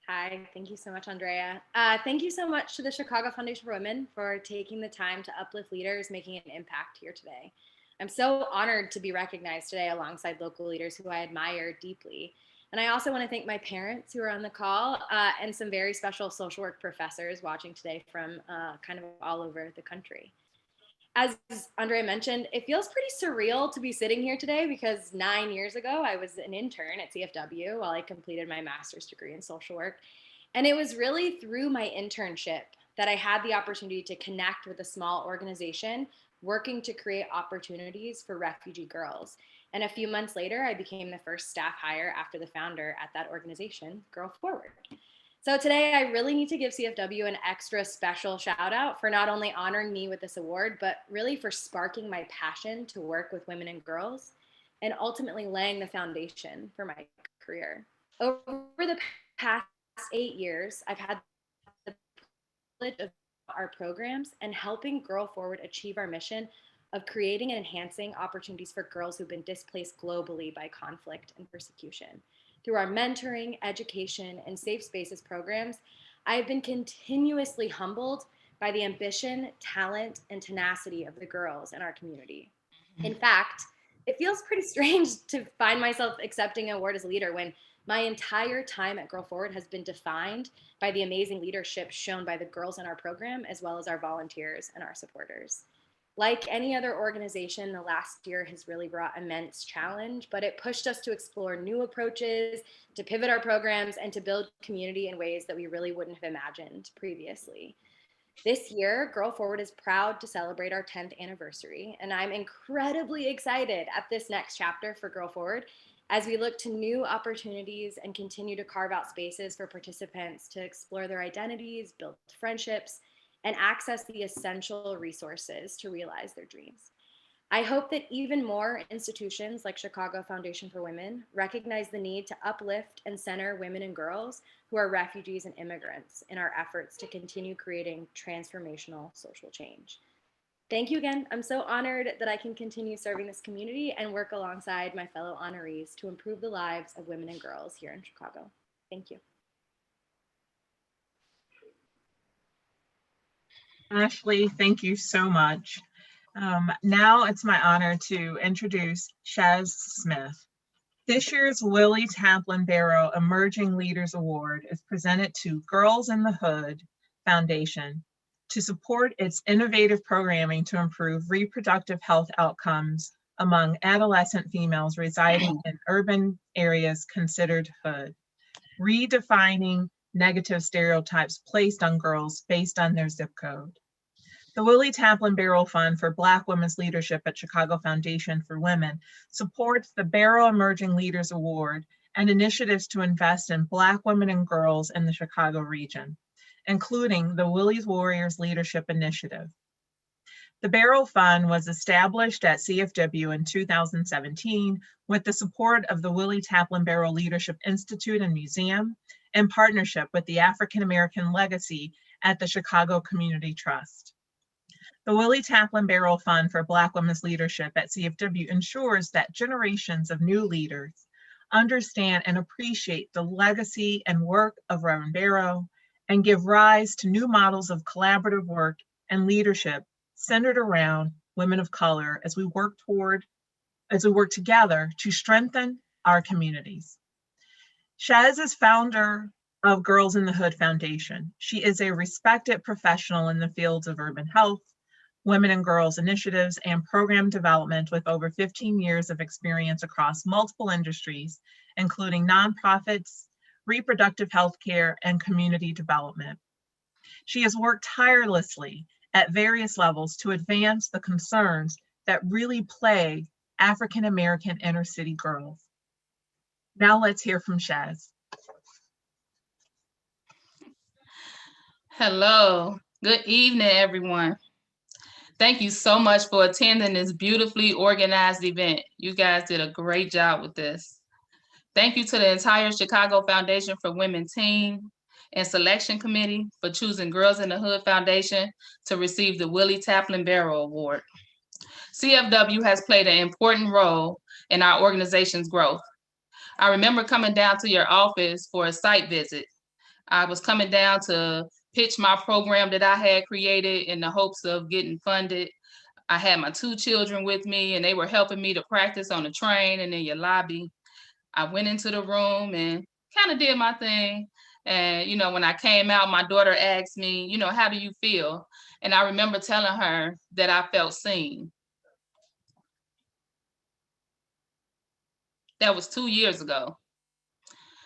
Hi, thank you so much, Andrea. Thank you so much to the Chicago Foundation for Women for taking the time to uplift leaders making an impact here today. I'm so honored to be recognized today alongside local leaders who I admire deeply. And I also want to thank my parents who are on the call and some very special social work professors watching today from kind of all over the country. As Andrea mentioned, it feels pretty surreal to be sitting here today because 9 years ago, I was an intern at CFW while I completed my master's degree in social work. And it was really through my internship that I had the opportunity to connect with a small organization working to create opportunities for refugee girls. And a few months later, I became the first staff hire after the founder at that organization, Girl Forward. So today I really need to give CFW an extra special shout out for not only honoring me with this award, but really for sparking my passion to work with women and girls and ultimately laying the foundation for my career. Over the past 8 years, I've had the privilege of our programs and helping Girl Forward achieve our mission of creating and enhancing opportunities for girls who've been displaced globally by conflict and persecution. Through our mentoring, education, and safe spaces programs, I've been continuously humbled by the ambition, talent, and tenacity of the girls in our community. In fact, it feels pretty strange to find myself accepting an award as a leader when my entire time at Girl Forward has been defined by the amazing leadership shown by the girls in our program, as well as our volunteers and our supporters. Like any other organization, the last year has really brought immense challenge, but it pushed us to explore new approaches, to pivot our programs, and to build community in ways that we really wouldn't have imagined previously. This year, Girl Forward is proud to celebrate our 10th anniversary, and I'm incredibly excited at this next chapter for Girl Forward as we look to new opportunities and continue to carve out spaces for participants to explore their identities, build friendships, and access the essential resources to realize their dreams. I hope that even more institutions like Chicago Foundation for Women recognize the need to uplift and center women and girls who are refugees and immigrants in our efforts to continue creating transformational social change. Thank you again. I'm so honored that I can continue serving this community and work alongside my fellow honorees to improve the lives of women and girls here in Chicago. Thank you. Ashley, thank you so much. Now it's my honor to introduce Shaz Smith. This year's Willie Taplin Barrow Emerging Leaders Award is presented to Girls in the Hood Foundation to support its innovative programming to improve reproductive health outcomes among adolescent females residing in urban areas considered hood, redefining negative stereotypes placed on girls based on their zip code. The Willie Taplin Barrow Fund for Black Women's Leadership at Chicago Foundation for Women supports the Barrow Emerging Leaders Award and initiatives to invest in Black women and girls in the Chicago region, including the Willie's Warriors Leadership Initiative. The Barrow Fund was established at CFW in 2017 with the support of the Willie Taplin Barrow Leadership Institute and Museum in partnership with the African American Legacy at the Chicago Community Trust. The Willie Taplin Barrow Fund for Black Women's Leadership at CFW ensures that generations of new leaders understand and appreciate the legacy and work of Reverend Barrow and give rise to new models of collaborative work and leadership centered around women of color as we work together to strengthen our communities. Shez is founder of Girls in the Hood Foundation. She is a respected professional in the fields of urban health, women and girls initiatives, and program development with over 15 years of experience across multiple industries, including nonprofits, reproductive health care, and community development. She has worked tirelessly at various levels to advance the concerns that really plague African American inner city girls. Now let's hear from Shez. Hello, good evening, everyone. Thank you so much for attending this beautifully organized event. You guys did a great job with this. Thank you to the entire Chicago Foundation for Women team and selection committee for choosing Girls in the Hood Foundation to receive the Willie Taplin Barrow Award. CFW has played an important role in our organization's growth. I remember coming down to your office for a site visit. I was coming down to pitch my program that I had created in the hopes of getting funded. I had my 2 children with me and they were helping me to practice on the train and in your lobby. I went into the room and kind of did my thing. And, you know, when I came out, my daughter asked me, you know, how do you feel? And I remember telling her that I felt seen. That was 2 years ago.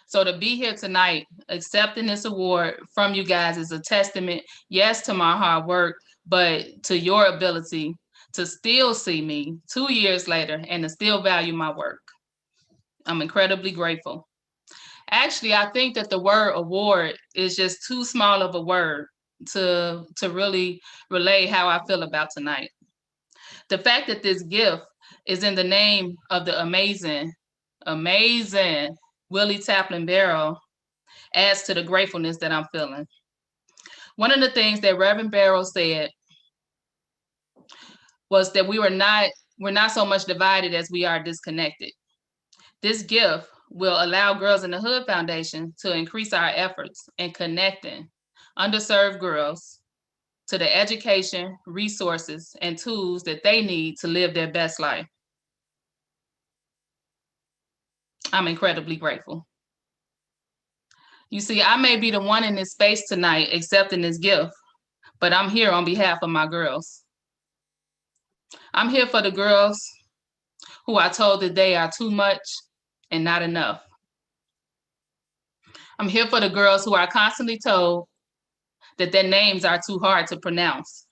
So to be here tonight, accepting this award from you guys is a testament, yes, to my hard work, but to your ability to still see me 2 years later and to still value my work. I'm incredibly grateful. Actually, I think that the word award is just too small of a word to really relay how I feel about tonight. The fact that this gift is in the name of the amazing Willie Taplin Barrow adds to the gratefulness that I'm feeling. One of the things that Reverend Barrow said was that we're not so much divided as we are disconnected. This gift will allow Girls in the Hood Foundation to increase our efforts in connecting underserved girls to the education, resources, and tools that they need to live their best life. I'm incredibly grateful. You see, I may be the one in this space tonight accepting this gift, but I'm here on behalf of my girls. I'm here for the girls who are told that they are too much and not enough. I'm here for the girls who are constantly told that their names are too hard to pronounce.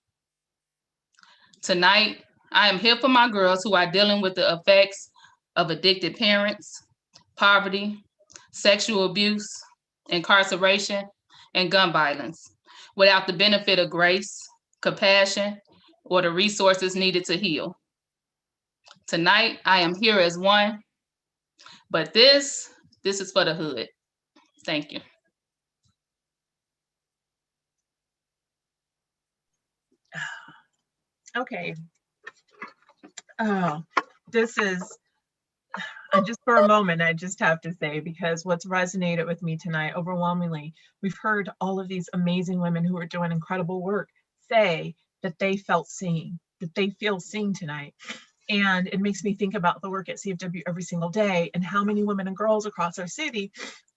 Tonight, I am here for my girls who are dealing with the effects of addicted parents, poverty, sexual abuse, incarceration, and gun violence, without the benefit of grace, compassion, or the resources needed to heal. Tonight, I am here as one, but this is for the hood. Thank you. Okay. Oh, this is, just for a moment, I just have to say, because what's resonated with me tonight overwhelmingly, we've heard all of these amazing women who are doing incredible work say that they felt seen, that they feel seen tonight. And it makes me think about the work at CFW every single day and how many women and girls across our city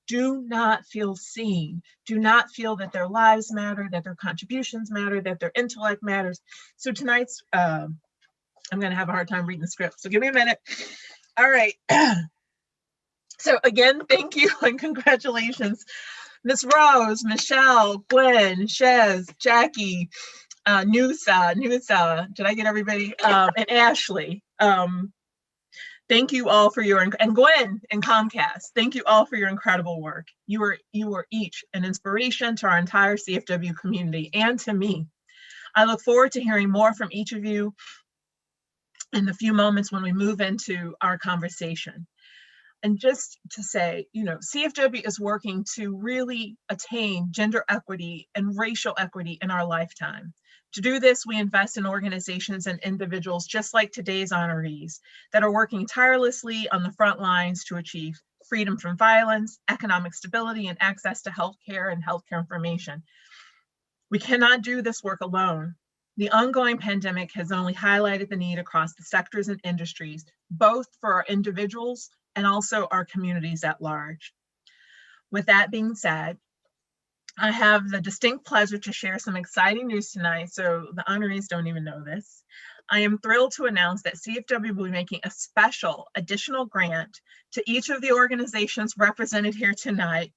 do not feel seen, do not feel that their lives matter, that their contributions matter, that their intellect matters. So tonight's, I'm going to have a hard time reading the script, so give me a minute. All right. So again, thank you and congratulations, Miss Rose, Michelle, Gwen, Shez, Jackie, Nusa, did I get everybody? And Ashley. Thank you all for your, and Gwen and Comcast, thank you all for your incredible work. You are each an inspiration to our entire CFW community and to me. I look forward to hearing more from each of you in the few moments when we move into our conversation. And just to say, you know, CFW is working to really attain gender equity and racial equity in our lifetime. To do this, we invest in organizations and individuals just like today's honorees that are working tirelessly on the front lines to achieve freedom from violence, economic stability, and access to healthcare and healthcare information. We cannot do this work alone. The ongoing pandemic has only highlighted the need across the sectors and industries, both for our individuals and also our communities at large. With that being said, I have the distinct pleasure to share some exciting news tonight, so the honorees don't even know this. I am thrilled to announce that CFW will be making a special additional grant to each of the organizations represented here tonight.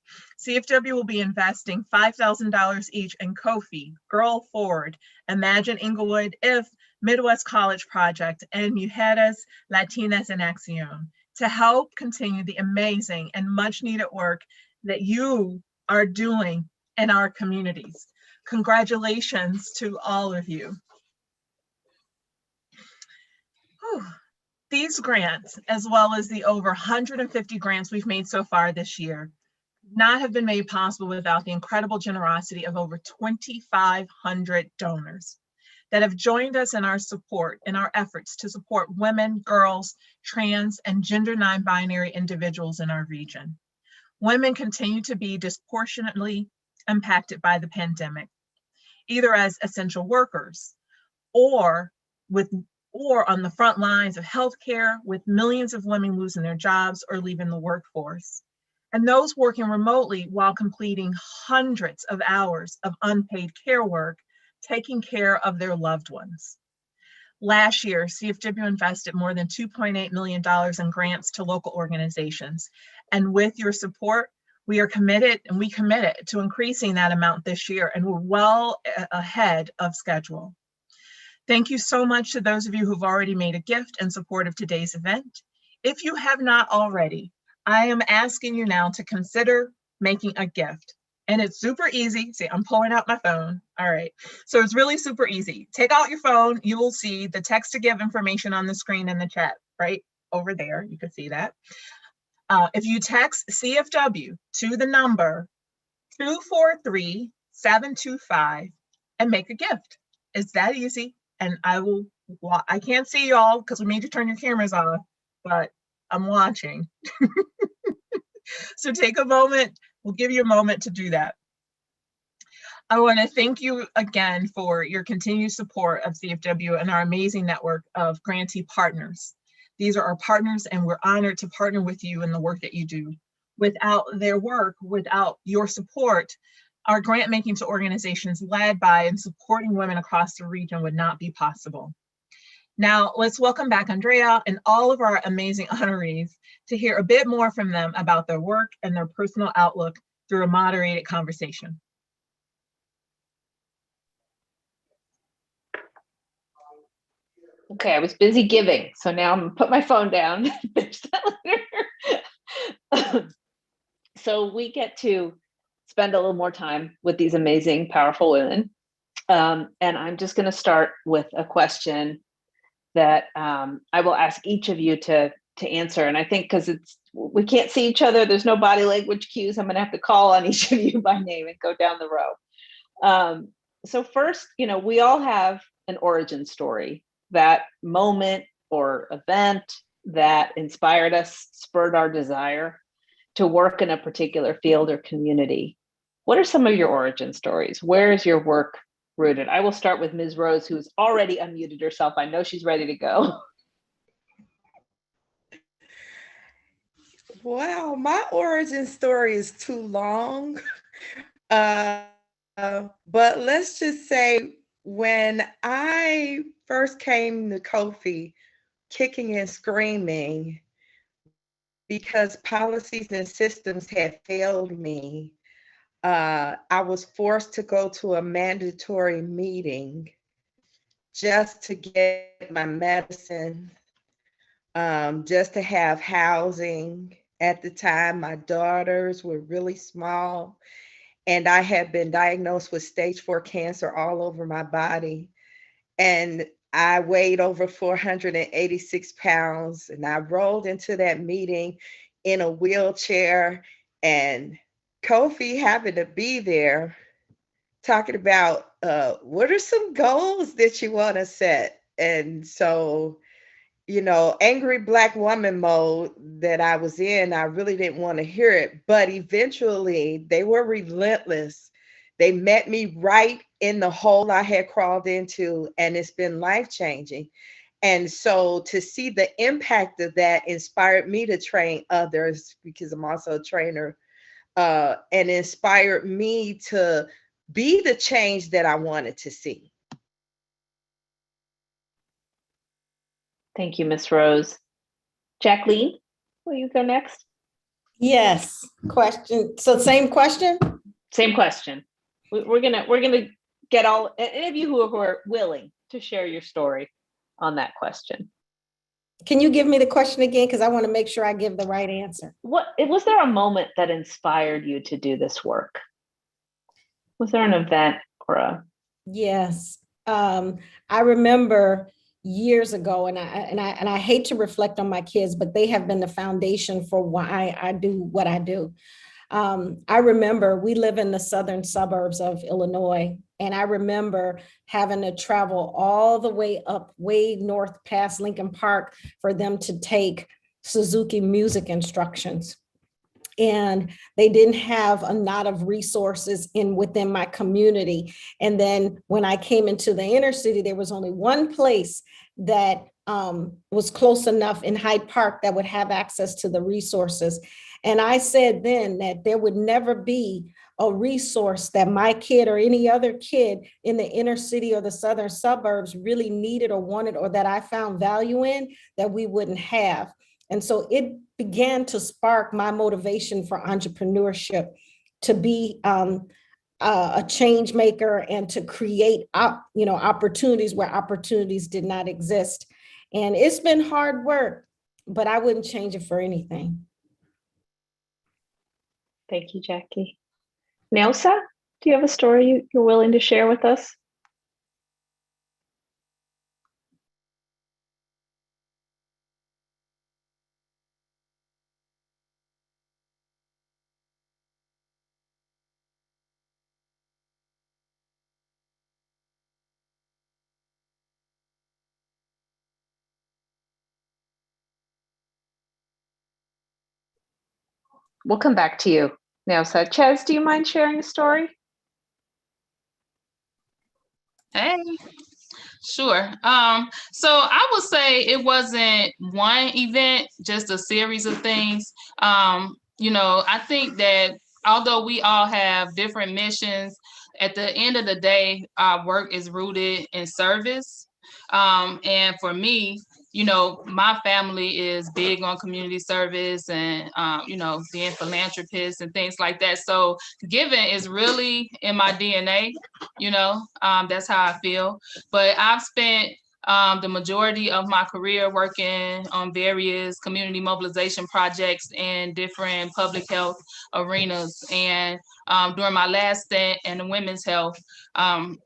CFW will be investing $5,000 each in Kofi, Girl Forward, Imagine Inglewood, IF, Midwest College Project, and Mujeres Latinas en Acción to help continue the amazing and much needed work that you are doing in our communities. Congratulations to all of you. Whew. These grants, as well as the over 150 grants we've made so far this year, not have been made possible without the incredible generosity of over 2,500 donors that have joined us in our support, in our efforts to support women, girls, trans, and gender non-binary individuals in our region. Women continue to be disproportionately impacted by the pandemic, either as essential workers or on the front lines of healthcare, with millions of women losing their jobs or leaving the workforce, and those working remotely while completing hundreds of hours of unpaid care work, taking care of their loved ones. Last year, CFW invested more than $2.8 million in grants to local organizations. And with your support, we committed to increasing that amount this year, and we're well ahead of schedule. Thank you so much to those of you who've already made a gift in support of today's event. If you have not already, I am asking you now to consider making a gift. And it's super easy. See, I'm pulling out my phone. All right. So it's really super easy. Take out your phone. You will see the text to give information on the screen in the chat right over there. You can see that. If you text CFW to the number 243-725 and make a gift. It's that easy. And I can't see y'all because we made you turn your cameras off, but I'm watching. So take a moment. We'll give you a moment to do that. I want to thank you again for your continued support of CFW and our amazing network of grantee partners. These are our partners, and we're honored to partner with you in the work that you do. Without their work, without your support, our grant making to organizations led by and supporting women across the region would not be possible. Now, let's welcome back Andrea and all of our amazing honorees to hear a bit more from them about their work and their personal outlook through a moderated conversation. Okay, I was busy giving, so now I'm gonna put my phone down. So we get to spend a little more time with these amazing, powerful women. And I'm just gonna start with a question that I will ask each of you to answer. And I think because we can't see each other, there's no body language cues, I'm gonna have to call on each of you by name and go down the row. So first, we all have an origin story, that moment or event that inspired us, spurred our desire to work in a particular field or community. What are some of your origin stories? Where is your work rooted? I will start with Ms. Rose, who's already unmuted herself. I know she's ready to go. Wow, my origin story is too long. But let's just say when I first came to Kofi, kicking and screaming because policies and systems had failed me, I was forced to go to a mandatory meeting just to get my medicine, just to have housing. At the time, my daughters were really small, and I had been diagnosed with stage 4 cancer all over my body. And I weighed over 486 pounds, and I rolled into that meeting in a wheelchair, and Kofi happened to be there talking about what are some goals that you want to set. And so angry Black woman mode that I was in. I really didn't want to hear it, but eventually they were relentless. They met me right in the hole I had crawled into, and it's been life changing. And so to see the impact of that inspired me to train others, because I'm also a trainer, and inspired me to be the change that I wanted to see. Thank you, Miss Rose. Jacqueline, will you go next? Yes. Question. So same question? Same question. We're gonna get all any of you who are willing to share your story on that question. Can you give me the question again? Because I want to make sure I give the right answer. Was there a moment that inspired you to do this work? Was there an event or a? Yes. I remember years ago, and I hate to reflect on my kids, but they have been the foundation for why I do what I do. I remember we live in the southern suburbs of Illinois, and I remember having to travel all the way up, way north past Lincoln Park for them to take Suzuki music instructions. And they didn't have a lot of resources within my community. And then when I came into the inner city, there was only one place that was close enough in Hyde Park that would have access to the resources. And I said then that there would never be a resource that my kid or any other kid in the inner city or the southern suburbs really needed or wanted, or that I found value in, that we wouldn't have. And so it began to spark my motivation for entrepreneurship, to be a change maker and to create opportunities where opportunities did not exist. And it's been hard work, but I wouldn't change it for anything. Thank you, Jackie. Nelsa, do you have a story you're willing to share with us? We'll come back to you, Nelsa. Ches, do you mind sharing a story? Hey, sure. So I would say it wasn't one event, just a series of things. I think that although we all have different missions, at the end of the day, our work is rooted in service. And for me, my family is big on community service and, being philanthropists and things like that. So giving is really in my DNA, that's how I feel. But I've spent the majority of my career working on various community mobilization projects in different public health arenas. And during my last stint in the women's health, I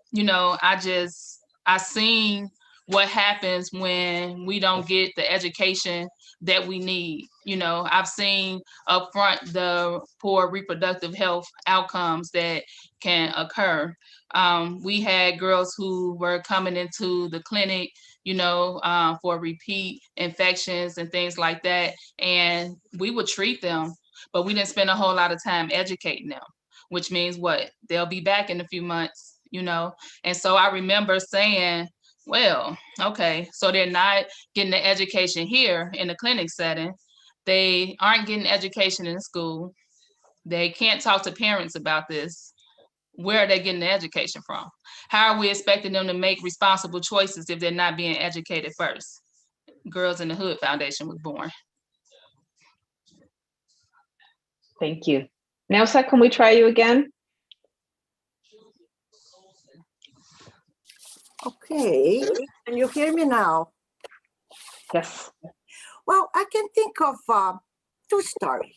seen what happens when we don't get the education that we need. I've seen upfront the poor reproductive health outcomes that can occur. We had girls who were coming into the clinic, for repeat infections and things like that. And we would treat them, but we didn't spend a whole lot of time educating them, which means what? They'll be back in a few months, And so I remember saying, well, okay, so they're not getting the education here in the clinic setting. They aren't getting education in school. They can't talk to parents about this. Where are they getting the education from? How are we expecting them to make responsible choices if they're not being educated first? Girls in the Hood Foundation was born. Thank you. Nelsa, can we try you again? Okay, can you hear me now? Yes. Well, I can think of two stories.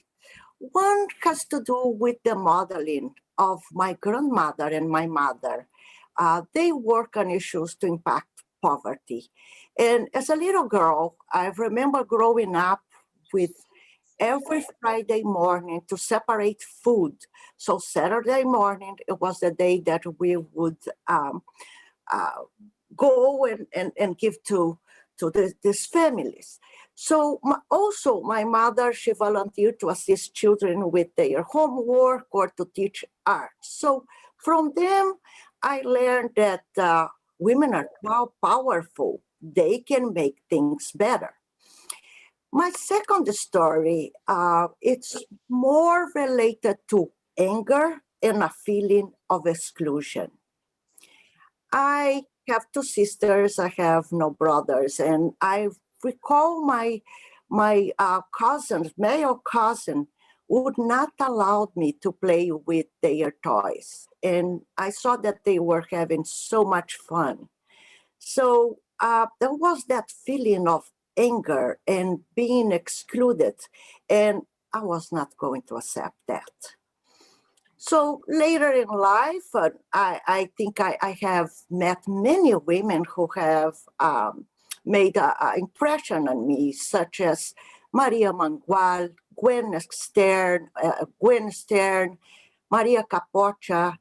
One has to do with the modeling of my grandmother and my mother. They work on issues to impact poverty. And as a little girl, I remember growing up with every Friday morning to separate food. So Saturday morning, it was the day that we would go and give to to these families. So also my mother, she volunteered to assist children with their homework or to teach art. So from them, I learned that women are now powerful. They can make things better. My second story, it's more related to anger and a feeling of exclusion. I have two sisters, I have no brothers, and I recall my cousins, male cousin, would not allow me to play with their toys. And I saw that they were having so much fun. So there was that feeling of anger and being excluded, and I was not going to accept that. So later in life, I think I have met many women who have made an impression on me, such as Maria Mangual, Gwen Stern, Maria Capocha,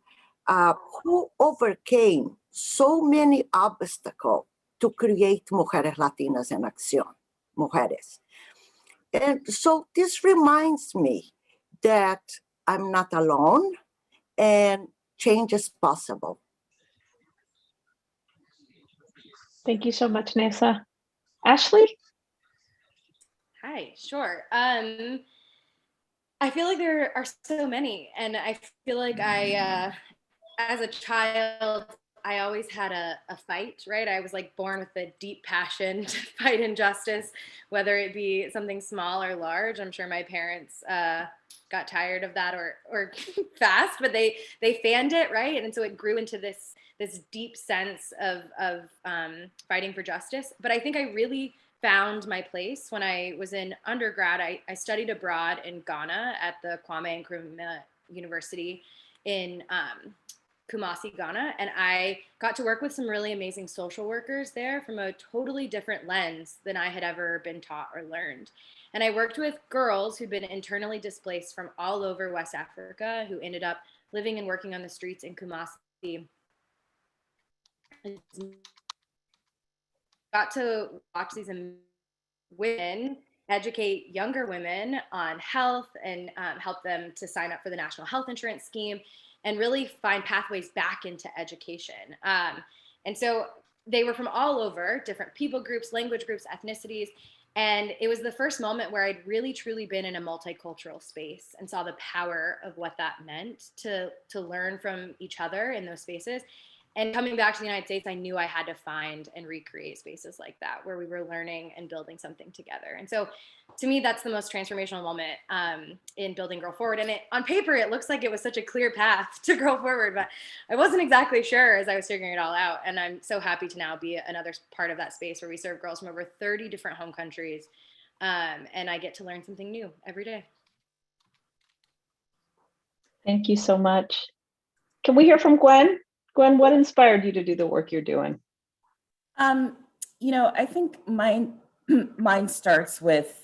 who overcame so many obstacles to create Mujeres Latinas en Acción, Mujeres. And so this reminds me that I'm not alone and change is possible. Thank you so much, Nessa. Ashley? Hi, sure. I feel like there are so many, and I feel like as a child, I always had a fight, right? I was like born with a deep passion to fight injustice, whether it be something small or large. I'm sure my parents got tired of that or fast, but they fanned it, right? And so it grew into this deep sense of fighting for justice. But I think I really found my place when I was in undergrad. I studied abroad in Ghana at the Kwame Nkrumah University in Kumasi, Ghana, and I got to work with some really amazing social workers there from a totally different lens than I had ever been taught or learned. And I worked with girls who'd been internally displaced from all over West Africa who ended up living and working on the streets in Kumasi. Got to watch these women educate younger women on health and help them to sign up for the National Health Insurance Scheme and really find pathways back into education. And so they were from all over, different people groups, language groups, ethnicities. And it was the first moment where I'd really truly been in a multicultural space and saw the power of what that meant to learn from each other in those spaces. And coming back to the United States, I knew I had to find and recreate spaces like that where we were learning and building something together. And so to me, that's the most transformational moment in building Girl Forward. And on paper, it looks like it was such a clear path to Girl Forward, but I wasn't exactly sure as I was figuring it all out. And I'm so happy to now be another part of that space where we serve girls from over 30 different home countries. And I get to learn something new every day. Thank you so much. Can we hear from Gwen? Gwen, what inspired you to do the work you're doing? I think mine starts with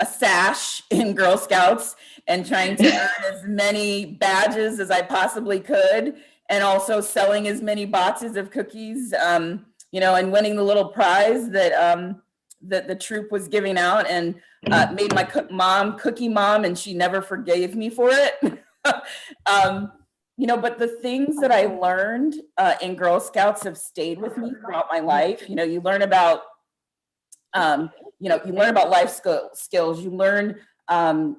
a sash in Girl Scouts and trying to earn as many badges as I possibly could, and also selling as many boxes of cookies, and winning the little prize that the troop was giving out, and made my mom cookie mom, and she never forgave me for it. But the things that I learned in Girl Scouts have stayed with me throughout my life. You learn about, you learn about life skills. You learn,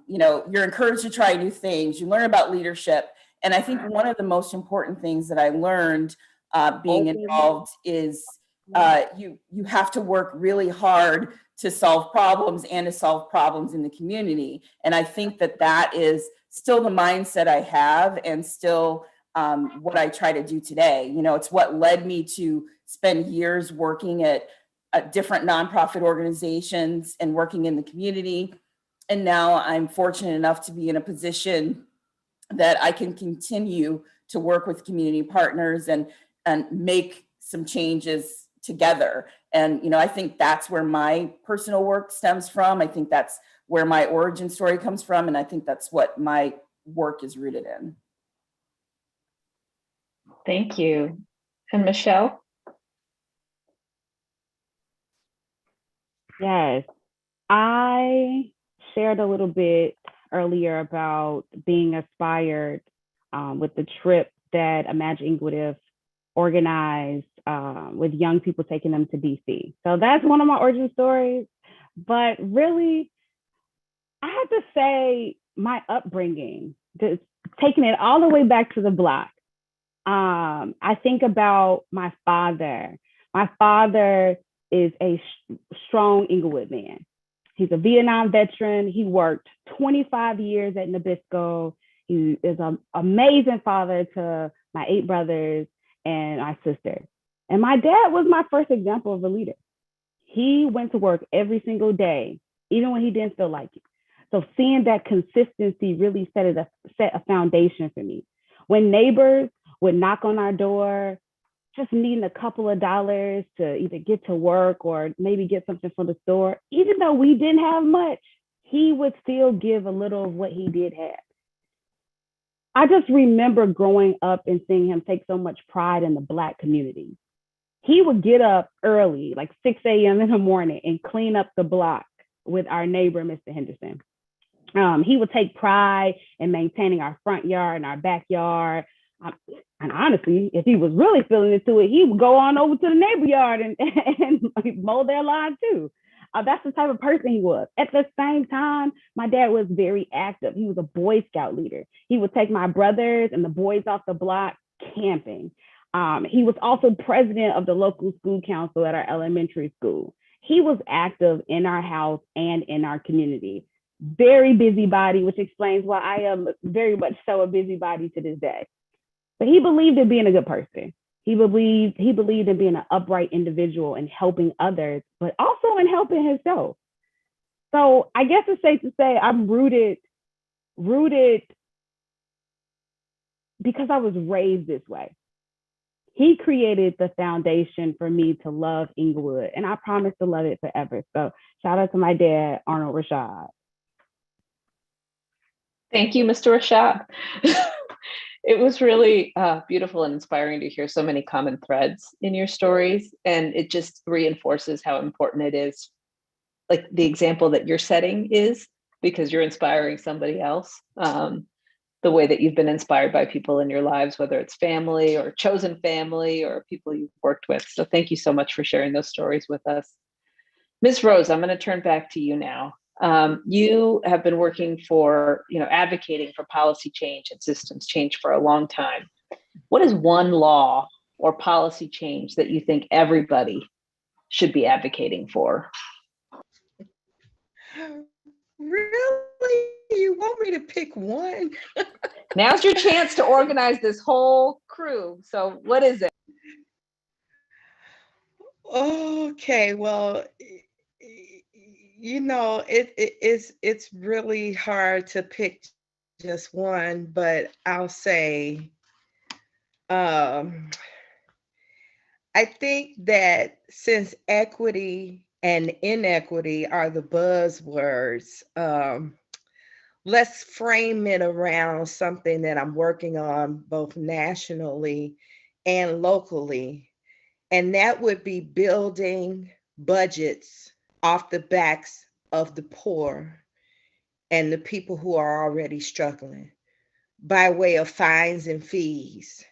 you're encouraged to try new things. You learn about leadership. And I think one of the most important things that I learned being involved is you have to work really hard to solve problems and to solve problems in the community. And I think that is still the mindset I have, and still what I try to do today. It's what led me to spend years working at different nonprofit organizations and working in the community. And now I'm fortunate enough to be in a position that I can continue to work with community partners and make some changes together. And, I think that's where my personal work stems from. I think that's where my origin story comes from. And I think that's what my work is rooted in. Thank you. And Michelle? Yes. I shared a little bit earlier about being inspired with the trip that Imagine Inglewood organized with young people taking them to DC. So that's one of my origin stories. But really, I have to say my upbringing, taking it all the way back to the block. I think about my father. My father is a strong Inglewood man. He's a Vietnam veteran. He worked 25 years at Nabisco. He is an amazing father to my 8 brothers and my sister. And my dad was my first example of a leader. He went to work every single day, even when he didn't feel like it. So seeing that consistency really set a foundation for me. When neighbors would knock on our door, just needing a couple of dollars to either get to work or maybe get something from the store, even though we didn't have much, he would still give a little of what he did have. I just remember growing up and seeing him take so much pride in the Black community. He would get up early, like 6 a.m. in the morning, and clean up the block with our neighbor, Mr. Henderson. He would take pride in maintaining our front yard and our backyard. And honestly, if he was really feeling into it, he would go on over to the neighbor yard and mow their lawn too. That's the type of person he was. At the same time, my dad was very active. He was a Boy Scout leader. He would take my brothers and the boys off the block camping. He was also president of the local school council at our elementary school. He was active in our house and in our community. Very busybody, which explains why I am very much so a busybody to this day. But he believed in being a good person. He believed in being an upright individual and helping others, but also in helping himself. So I guess it's safe to say I'm rooted because I was raised this way. He created the foundation for me to love Inglewood, and I promise to love it forever. So shout out to my dad, Arnold Rashad. Thank you, Mr. Rashad. It was really beautiful and inspiring to hear so many common threads in your stories. And it just reinforces how important it is, like the example that you're setting is, because you're inspiring somebody else. The way that you've been inspired by people in your lives, whether it's family or chosen family or people you've worked with. So thank you so much for sharing those stories with us. Ms. Rose, I'm going to turn back to you now. You have been working for, advocating for policy change and systems change for a long time. What is one law or policy change that you think everybody should be advocating for? Really? You want me to pick one? Now's your chance to organize this whole crew. So what is it? Okay, well, it's really hard to pick just one, but I'll say I think that since equity and inequity are the buzzwords, let's frame it around something that I'm working on both nationally and locally. And that would be building budgets off the backs of the poor and the people who are already struggling by way of fines and fees.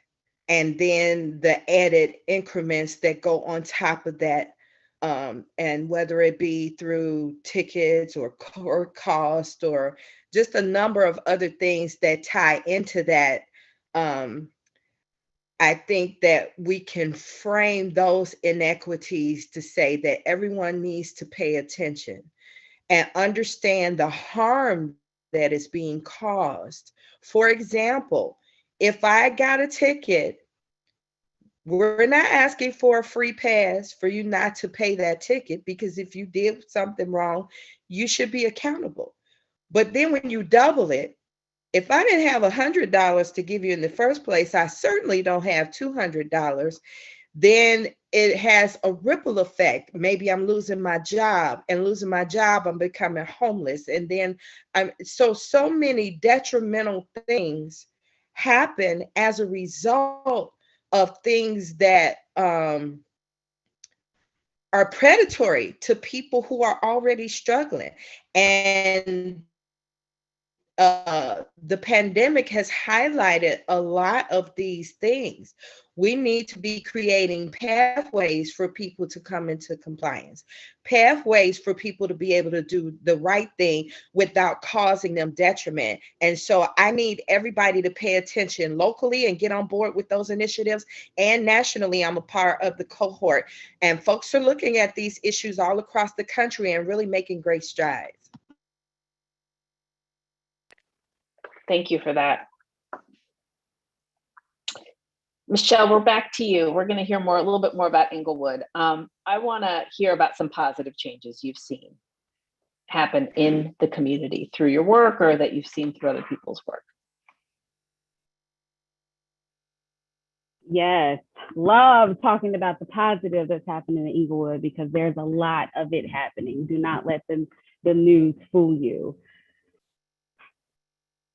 And then the added increments that go on top of that. And whether it be through tickets or court cost or just a number of other things that tie into that, I think that we can frame those inequities to say that everyone needs to pay attention and understand the harm that is being caused. For example, if I got a ticket, we're not asking for a free pass for you not to pay that ticket, because if you did something wrong, you should be accountable. But then when you double it, if I didn't have $100 to give you in the first place, I certainly don't have $200. Then it has a ripple effect. Maybe I'm losing my job, and losing my job, I'm becoming homeless. And then so many detrimental things happen as a result of things that are predatory to people who are already struggling. And the pandemic has highlighted a lot of these things. We need to be creating pathways for people to come into compliance, pathways for people to be able to do the right thing without causing them detriment. And so I need everybody to pay attention locally and get on board with those initiatives. And nationally, I'm a part of the cohort. And folks are looking at these issues all across the country and really making great strides. Thank you for that. Michelle, we're back to you. We're going to hear a little bit more about Inglewood. I want to hear about some positive changes you've seen happen in the community through your work or that you've seen through other people's work. Yes, love talking about the positive that's happening in Inglewood because there's a lot of it happening. Do not let the news fool you.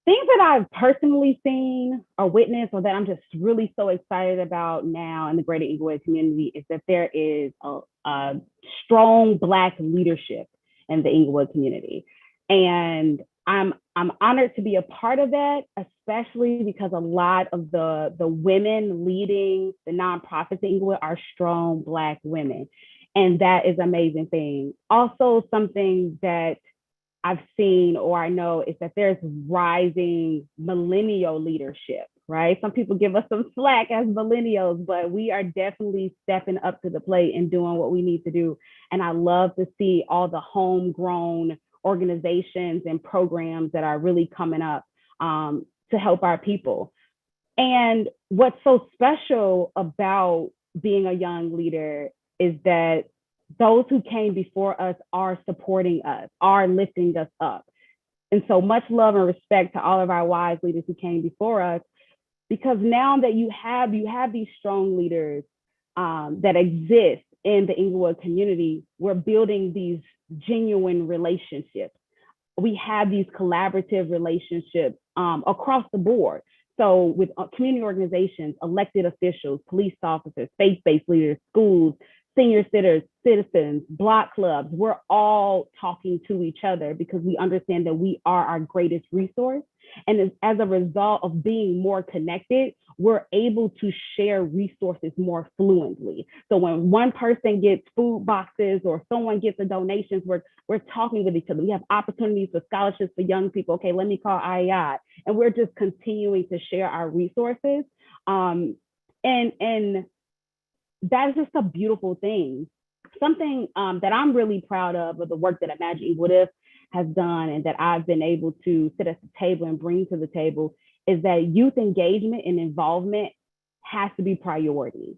Things that I've personally seen or witnessed or that I'm just really so excited about now in the greater Inglewood community is that there is a strong Black leadership in the Inglewood community. And I'm honored to be a part of that, especially because a lot of the women leading the nonprofits in Inglewood are strong Black women. And that is an amazing thing. Also, something that I've seen or I know is that there's rising millennial leadership, right? Some people give us some slack as millennials, but we are definitely stepping up to the plate and doing what we need to do. And I love to see all the homegrown organizations and programs that are really coming up to help our people. And what's so special about being a young leader is that those who came before us are supporting us, are lifting us up. And so much love and respect to all of our wise leaders who came before us, because now that you have these strong leaders that exist in the Inglewood community, we're building these genuine relationships. We have these collaborative relationships across the board. So with community organizations, elected officials, police officers, faith-based leaders, schools, senior citizens, block clubs, we're all talking to each other because we understand that we are our greatest resource. And as a result of being more connected, we're able to share resources more fluently. So when one person gets food boxes or someone gets a donation, we're talking with each other. We have opportunities for scholarships for young people. Okay, let me call IEI. And we're just continuing to share our resources. And that is just a beautiful thing. Something that I'm really proud of the work that Imagine Inglewood has done and that I've been able to sit at the table and bring to the table is that youth engagement and involvement has to be priority.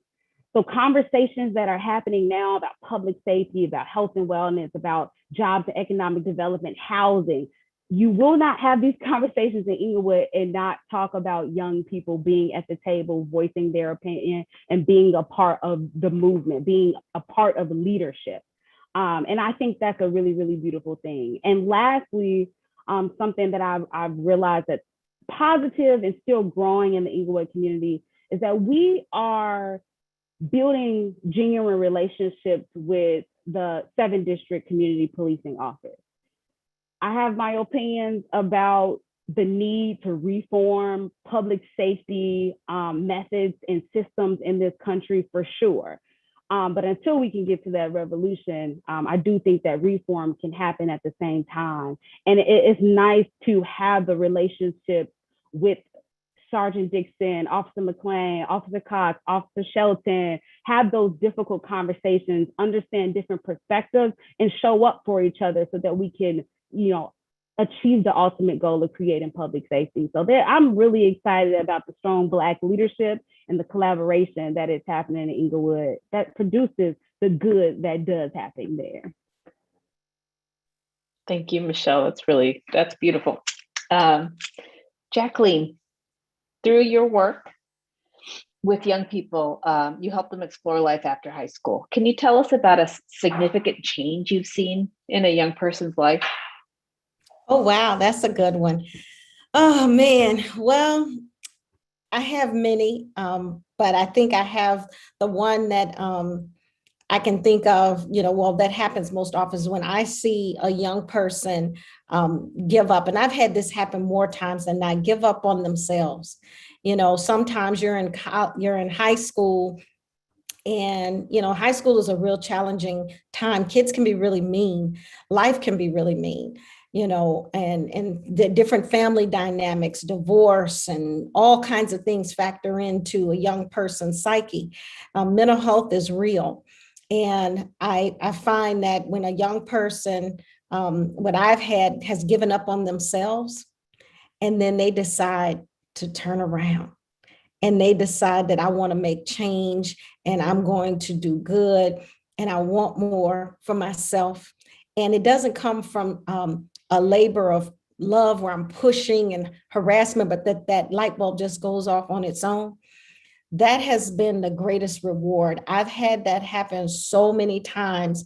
So conversations that are happening now about public safety, about health and wellness, about jobs and economic development, housing, you will not have these conversations in Inglewood and not talk about young people being at the table, voicing their opinion and being a part of the movement, being a part of leadership. And I think that's a really, really beautiful thing. And lastly, something that I've realized that's positive and still growing in the Inglewood community is that we are building genuine relationships with the 7th District Community Policing Office. I have my opinions about the need to reform public safety methods and systems in this country for sure. But until we can get to that revolution, I do think that reform can happen at the same time. And it's nice to have the relationship with Sergeant Dixon, Officer McClain, Officer Cox, Officer Shelton, have those difficult conversations, understand different perspectives, and show up for each other so that we can, achieve the ultimate goal of creating public safety. So I'm really excited about the strong Black leadership and the collaboration that is happening in Inglewood that produces the good that does happen there. Thank you, Michelle. That's beautiful. Jacqueline, through your work with young people, you help them explore life after high school. Can you tell us about a significant change you've seen in a young person's life? Oh, wow, that's a good one. Oh, man. Well, I have many, but I think I have the one that I can think of, well, that happens most often is when I see a young person give up. And I've had this happen more times than not, give up on themselves. Sometimes you're in high school, and high school is a real challenging time. Kids can be really mean. Life can be really mean, and the different family dynamics, divorce, and all kinds of things factor into a young person's psyche. Mental health is real. And I find that when a young person, what I've had, has given up on themselves, and then they decide to turn around and they decide that I want to make change and I'm going to do good and I want more for myself. And it doesn't come from a labor of love where I'm pushing and harassment, but that light bulb just goes off on its own. That has been the greatest reward. I've had that happen so many times,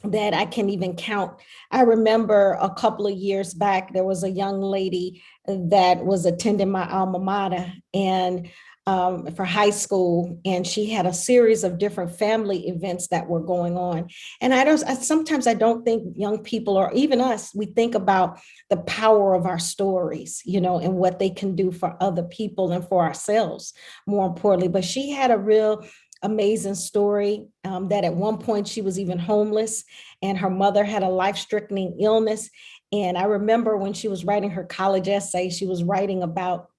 that I can't even count. I remember a couple of years back, there was a young lady that was attending my alma mater and for high school, and she had a series of different family events that were going on. And sometimes I don't think young people, or even us, we think about the power of our stories, and what they can do for other people and for ourselves, more importantly. But she had a real amazing story, that at one point she was even homeless and her mother had a life-threatening illness. And I remember when she was writing her college essay, she was writing about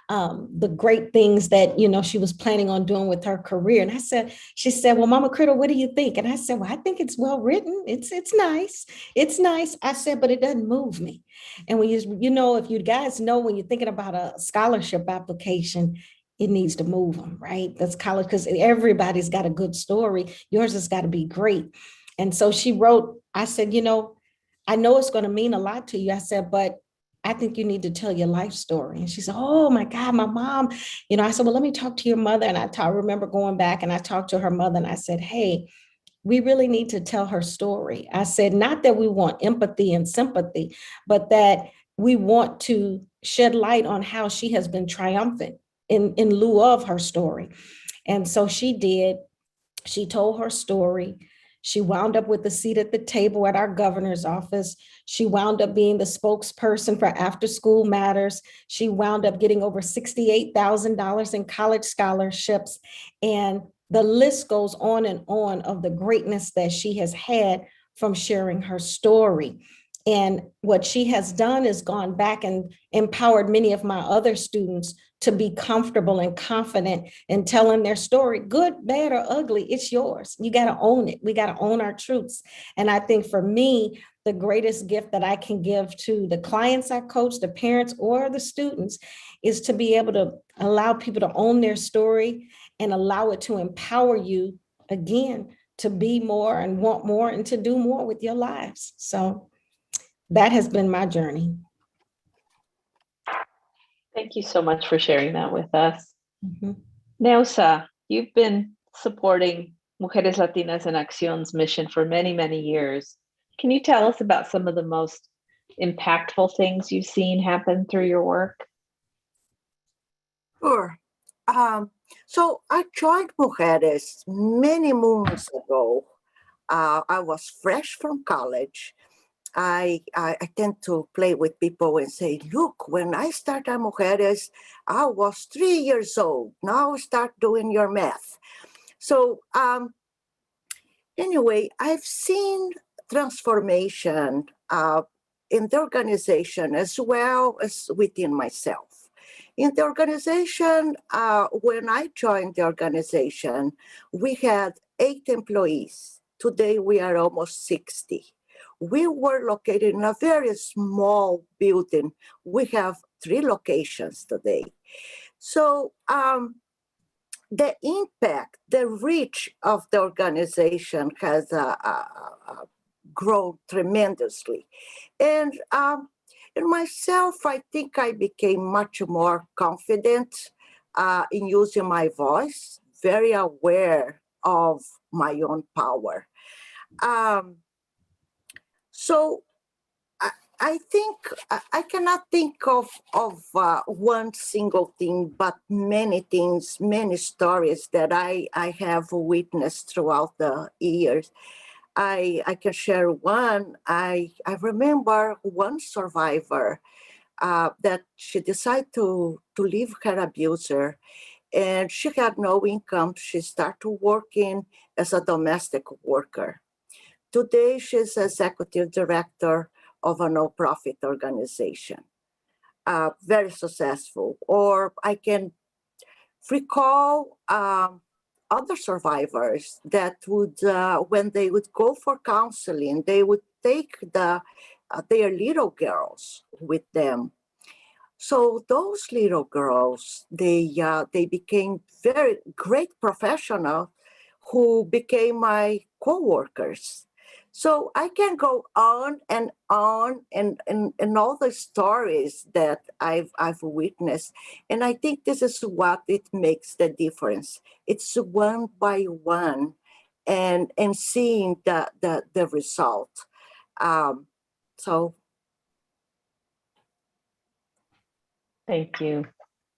the great things that, she was planning on doing with her career. And she said, well, Mama Critter, what do you think? And I said, well, I think it's well written. It's nice. It's nice. I said, but it doesn't move me. And when if you guys know, when you're thinking about a scholarship application, it needs to move them, right? That's college, because everybody's got a good story. Yours has got to be great. And so she wrote, I said, I know it's going to mean a lot to you. I said, but I think you need to tell your life story. And she said, oh my God, my mom, I said, well, let me talk to your mother. And I remember going back and I talked to her mother and I said, hey, we really need to tell her story. I said, not that we want empathy and sympathy, but that we want to shed light on how she has been triumphant in lieu of her story. And so she did. She told her story. She wound up with a seat at the table at our governor's office. She wound up being the spokesperson for After School Matters. She wound up getting over $68,000 in college scholarships. And the list goes on and on of the greatness that she has had from sharing her story. And what she has done is gone back and empowered many of my other students to be comfortable and confident in telling their story, good, bad, or ugly. It's yours. You got to own it. We got to own our truths. And I think for me, the greatest gift that I can give to the clients I coach, the parents or the students, is to be able to allow people to own their story and allow it to empower you, again, to be more and want more and to do more with your lives. So that has been my journey. Thank you so much for sharing that with us. Mm-hmm. Neusa, you've been supporting Mujeres Latinas en Acción's mission for many, many years. Can you tell us about some of the most impactful things you've seen happen through your work? Sure. So I joined Mujeres many moons ago. I was fresh from college. I tend to play with people and say, look, when I started Mujeres, I was 3 years old. Now start doing your math. So anyway, I've seen transformation in the organization as well as within myself. In the organization, when I joined the organization, we had 8 employees. Today, we are almost 60. We were located in a very small building. We have 3 locations today. So the impact, the reach of the organization has grown tremendously. And in myself, I think I became much more confident in using my voice, very aware of my own power. So I think I cannot think of one single thing, but many things, many stories that I have witnessed throughout the years. I can share one. I remember one survivor that she decided to leave her abuser, and she had no income. She started working as a domestic worker. Today, she's executive director of a nonprofit organization, very successful. Or I can recall other survivors that would, when they would go for counseling, they would take their little girls with them. So those little girls, they became very great professionals who became my co-workers. So I can go on and on and all the stories that I've witnessed. And I think this is what it makes the difference. It's one by one and seeing the result. So Thank you.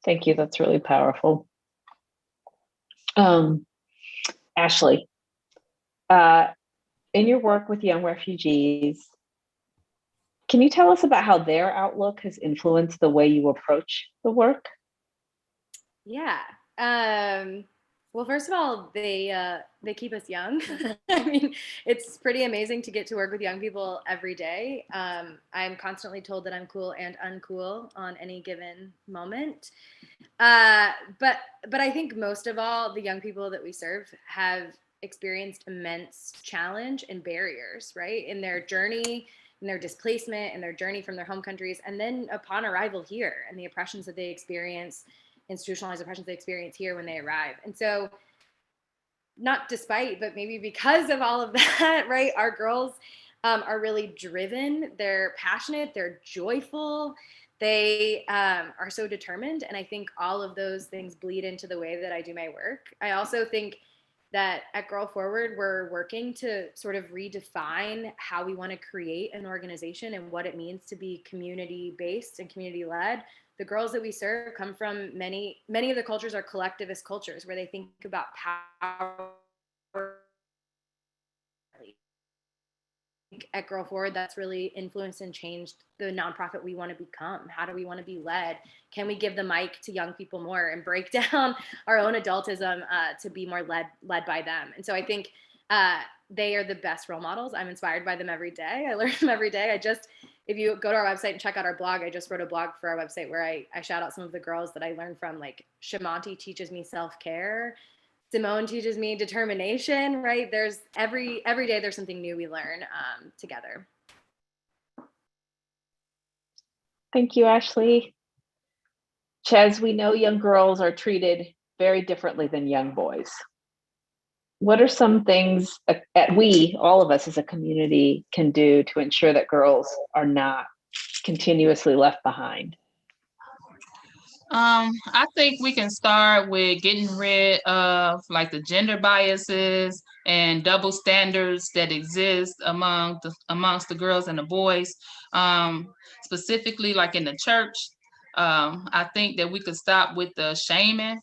Thank you. That's really powerful. Ashley, in your work with young refugees, can you tell us about how their outlook has influenced the way you approach the work? Yeah. Well, first of all, they keep us young. I mean, it's pretty amazing to get to work with young people every day. I'm constantly told that I'm cool and uncool on any given moment. But I think most of all, the young people that we serve have experienced immense challenge and barriers, right, in their journey, in their displacement, in their journey from their home countries, and then upon arrival here, and the oppressions that they experience, institutionalized oppressions they experience here when they arrive. And so, not despite, but maybe because of all of that, right, our girls are really driven, they're passionate, they're joyful, they are so determined. And I think all of those things bleed into the way that I do my work. I also think that at Girl Forward, we're working to sort of redefine how we want to create an organization and what it means to be community-based and community-led. The girls that we serve come from many of the cultures are collectivist cultures where they think about power. At Girl Forward, that's really influenced and changed the nonprofit we want to become. How do we want to be led? Can we give the mic to young people more and break down our own adultism to be more led by them? And so I think they are the best role models. I'm inspired by them every day. I learn from every day. If you go to our website and check out our blog, I just wrote a blog for our website where I shout out some of the girls that I learned from. Like Shamanti teaches me self-care. Simone teaches me determination, right? There's every day there's something new we learn together. Thank you, Ashley. Ches, we know young girls are treated very differently than young boys. What are some things that we, all of us as a community, can do to ensure that girls are not continuously left behind? I think we can start with getting rid of like the gender biases and double standards that exist amongst the girls and the boys. Specifically, like in the church, I think that we could stop with the shaming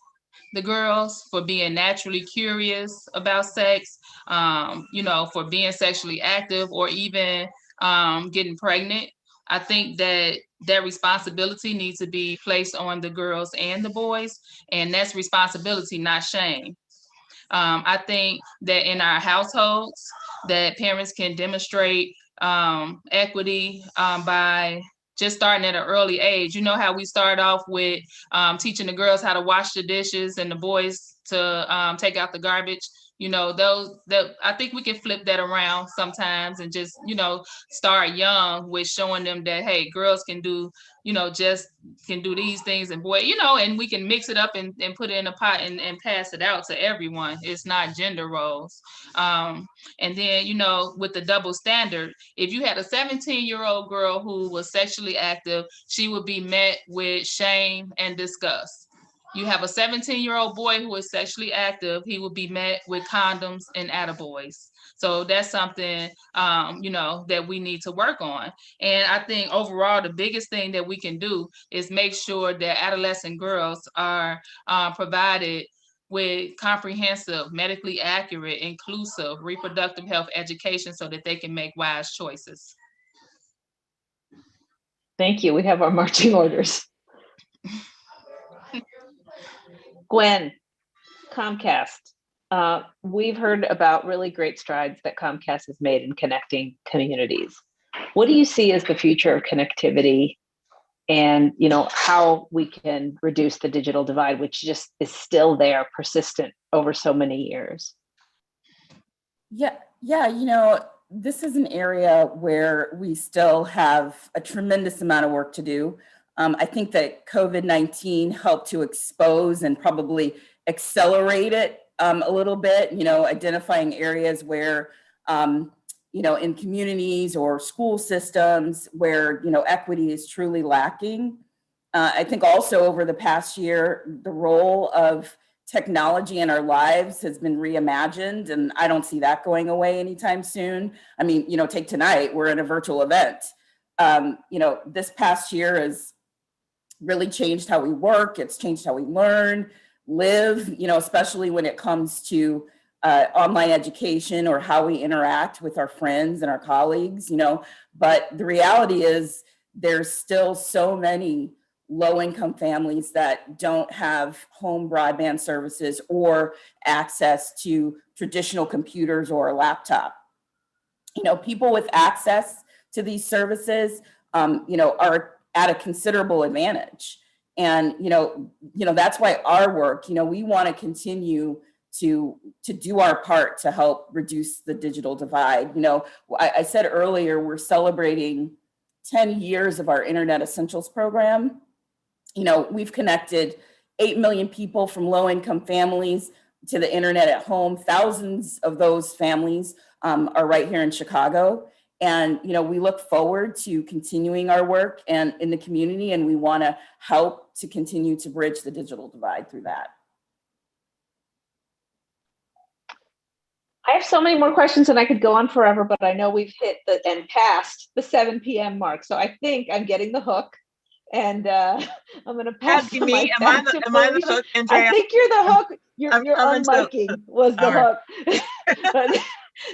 the girls for being naturally curious about sex, for being sexually active or even getting pregnant. I think that responsibility needs to be placed on the girls and the boys, and that's responsibility, not shame. I think that in our households, that parents can demonstrate equity by just starting at an early age. You know how we start off with teaching the girls how to wash the dishes and the boys to take out the garbage. I think we can flip that around sometimes and just, start young with showing them that, hey, girls can do, just can do these things, and boy, and we can mix it up and put it in a pot and pass it out to everyone. It's not gender roles. And then, with the double standard, if you had a 17-year-old girl who was sexually active, she would be met with shame and disgust. You have a 17-year-old boy who is sexually active, he will be met with condoms and attaboys. So that's something, that we need to work on. And I think overall, the biggest thing that we can do is make sure that adolescent girls are provided with comprehensive, medically accurate, inclusive, reproductive health education so that they can make wise choices. Thank you. We have our marching orders. Gwen, Comcast. We've heard about really great strides that Comcast has made in connecting communities. What do you see as the future of connectivity and, how we can reduce the digital divide, which just is still there, persistent over so many years? Yeah, this is an area where we still have a tremendous amount of work to do. I think that COVID-19 helped to expose and probably accelerate it a little bit, identifying areas where, in communities or school systems where, equity is truly lacking. I think also over the past year, the role of technology in our lives has been reimagined, and I don't see that going away anytime soon. I mean, take tonight, we're in a virtual event. This past year has really changed how we work. It's changed how we learn, live, especially when it comes to online education or how we interact with our friends and our colleagues, But the reality is there's still so many low-income families that don't have home broadband services or access to traditional computers or a laptop. People with access to these services, are at a considerable advantage. And, that's why our work, we want to continue to do our part to help reduce the digital divide. I said earlier, we're celebrating 10 years of our Internet Essentials program. We've connected 8 million people from low-income families to the internet at home. Thousands of those families are right here in Chicago. And, we look forward to continuing our work and in the community, and we want to help to continue to bridge the digital divide through that. I have so many more questions and I could go on forever, but I know we've hit and passed the 7 p.m. mark. So I think I'm getting the hook. And I'm going to pass the mic back to Am I the hook, Andrea? I think you're the hook. Your unmiking was the hook.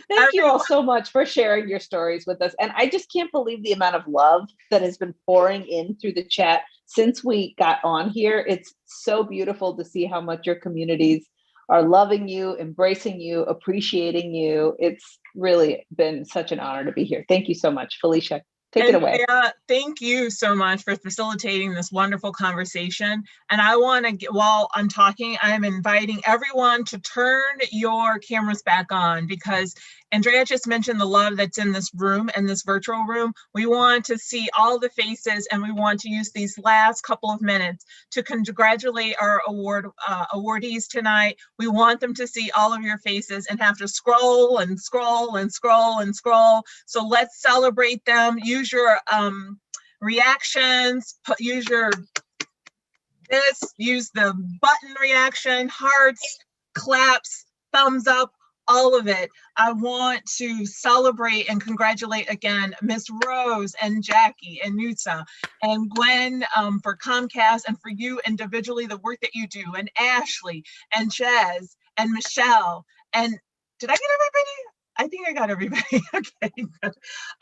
Thank you all so much for sharing your stories with us. And I just can't believe the amount of love that has been pouring in through the chat since we got on here. It's so beautiful to see how much your communities are loving you, embracing you, appreciating you. It's really been such an honor to be here. Thank you so much. Felicia, take it away. Thank you so much for facilitating this wonderful conversation. And I want to, while I'm talking, I'm inviting everyone to turn your cameras back on, because Andrea just mentioned the love that's in this room, in this virtual room. We want to see all the faces, and we want to use these last couple of minutes to congratulate our awardees tonight. We want them to see all of your faces and have to scroll and scroll and scroll and scroll. So let's celebrate them. Use your reactions, use the button reaction, hearts, claps, thumbs up, all of it. I want to celebrate and congratulate again Miss Rose and Jackie and Nutsa and Gwen for Comcast, and for you individually, the work that you do, and Ashley and Jazz and Michelle. And did I get everybody? I think I got everybody. Okay.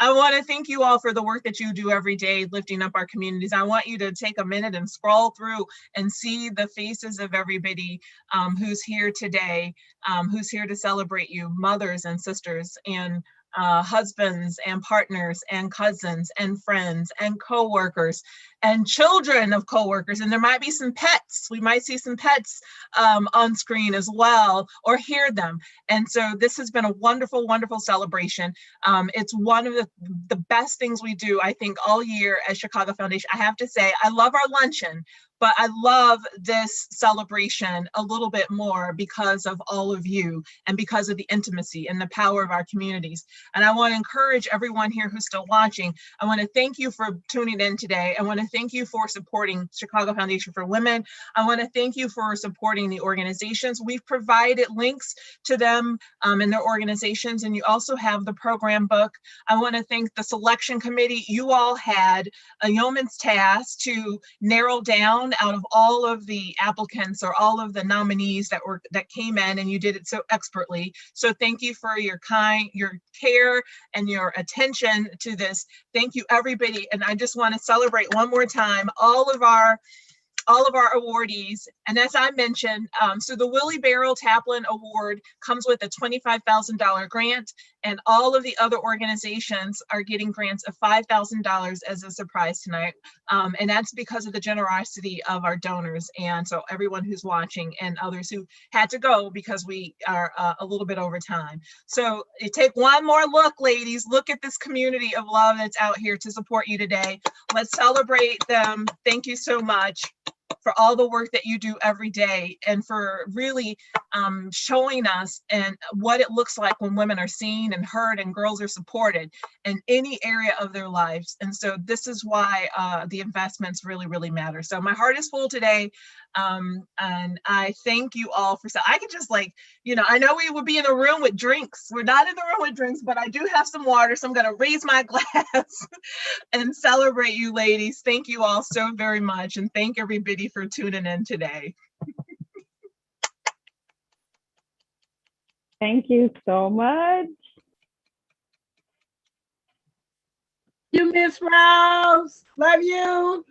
I want to thank you all for the work that you do every day, lifting up our communities. I want you to take a minute and scroll through and see the faces of everybody who's here today, who's here to celebrate you, mothers and sisters and husbands and partners and cousins and friends and co-workers and children of co-workers. And there might be some pets. We might see some pets on screen as well, or hear them. And so this has been a wonderful, wonderful celebration. It's one of the best things we do, I think, all year at Chicago Foundation. I have to say, I love our luncheon, but I love this celebration a little bit more because of all of you and because of the intimacy and the power of our communities. And I want to encourage everyone here who's still watching. I want to thank you for tuning in today. I want to thank you for supporting Chicago Foundation for Women. I want to thank you for supporting the organizations. We've provided links to them and their organizations, and you also have the program book. I want to thank the selection committee. You all had a yeoman's task to narrow down out of all of the applicants or all of the nominees that came in, and you did it so expertly. So thank you for your care and your attention to this. Thank you, everybody. And I just want to celebrate one more time all of our awardees. And as I mentioned, so the Willie Barrel Taplin Award comes with a $25,000 grant, and all of the other organizations are getting grants of $5,000 as a surprise tonight. And that's because of the generosity of our donors. And so everyone who's watching and others who had to go because we are a little bit over time. So you take one more look, ladies, look at this community of love that's out here to support you today. Let's celebrate them. Thank you so much for all the work that you do every day and for really showing us and what it looks like when women are seen and heard and girls are supported in any area of their lives. And so this is why the investments really, really matter. So my heart is full today. And I thank you all for, I could just I know we would be in a room with drinks. We're not in the room with drinks, but I do have some water. So I'm going to raise my glass and celebrate you ladies. Thank you all so very much. And thank everybody for tuning in today. Thank you so much. You, Miss Rouse. Love you.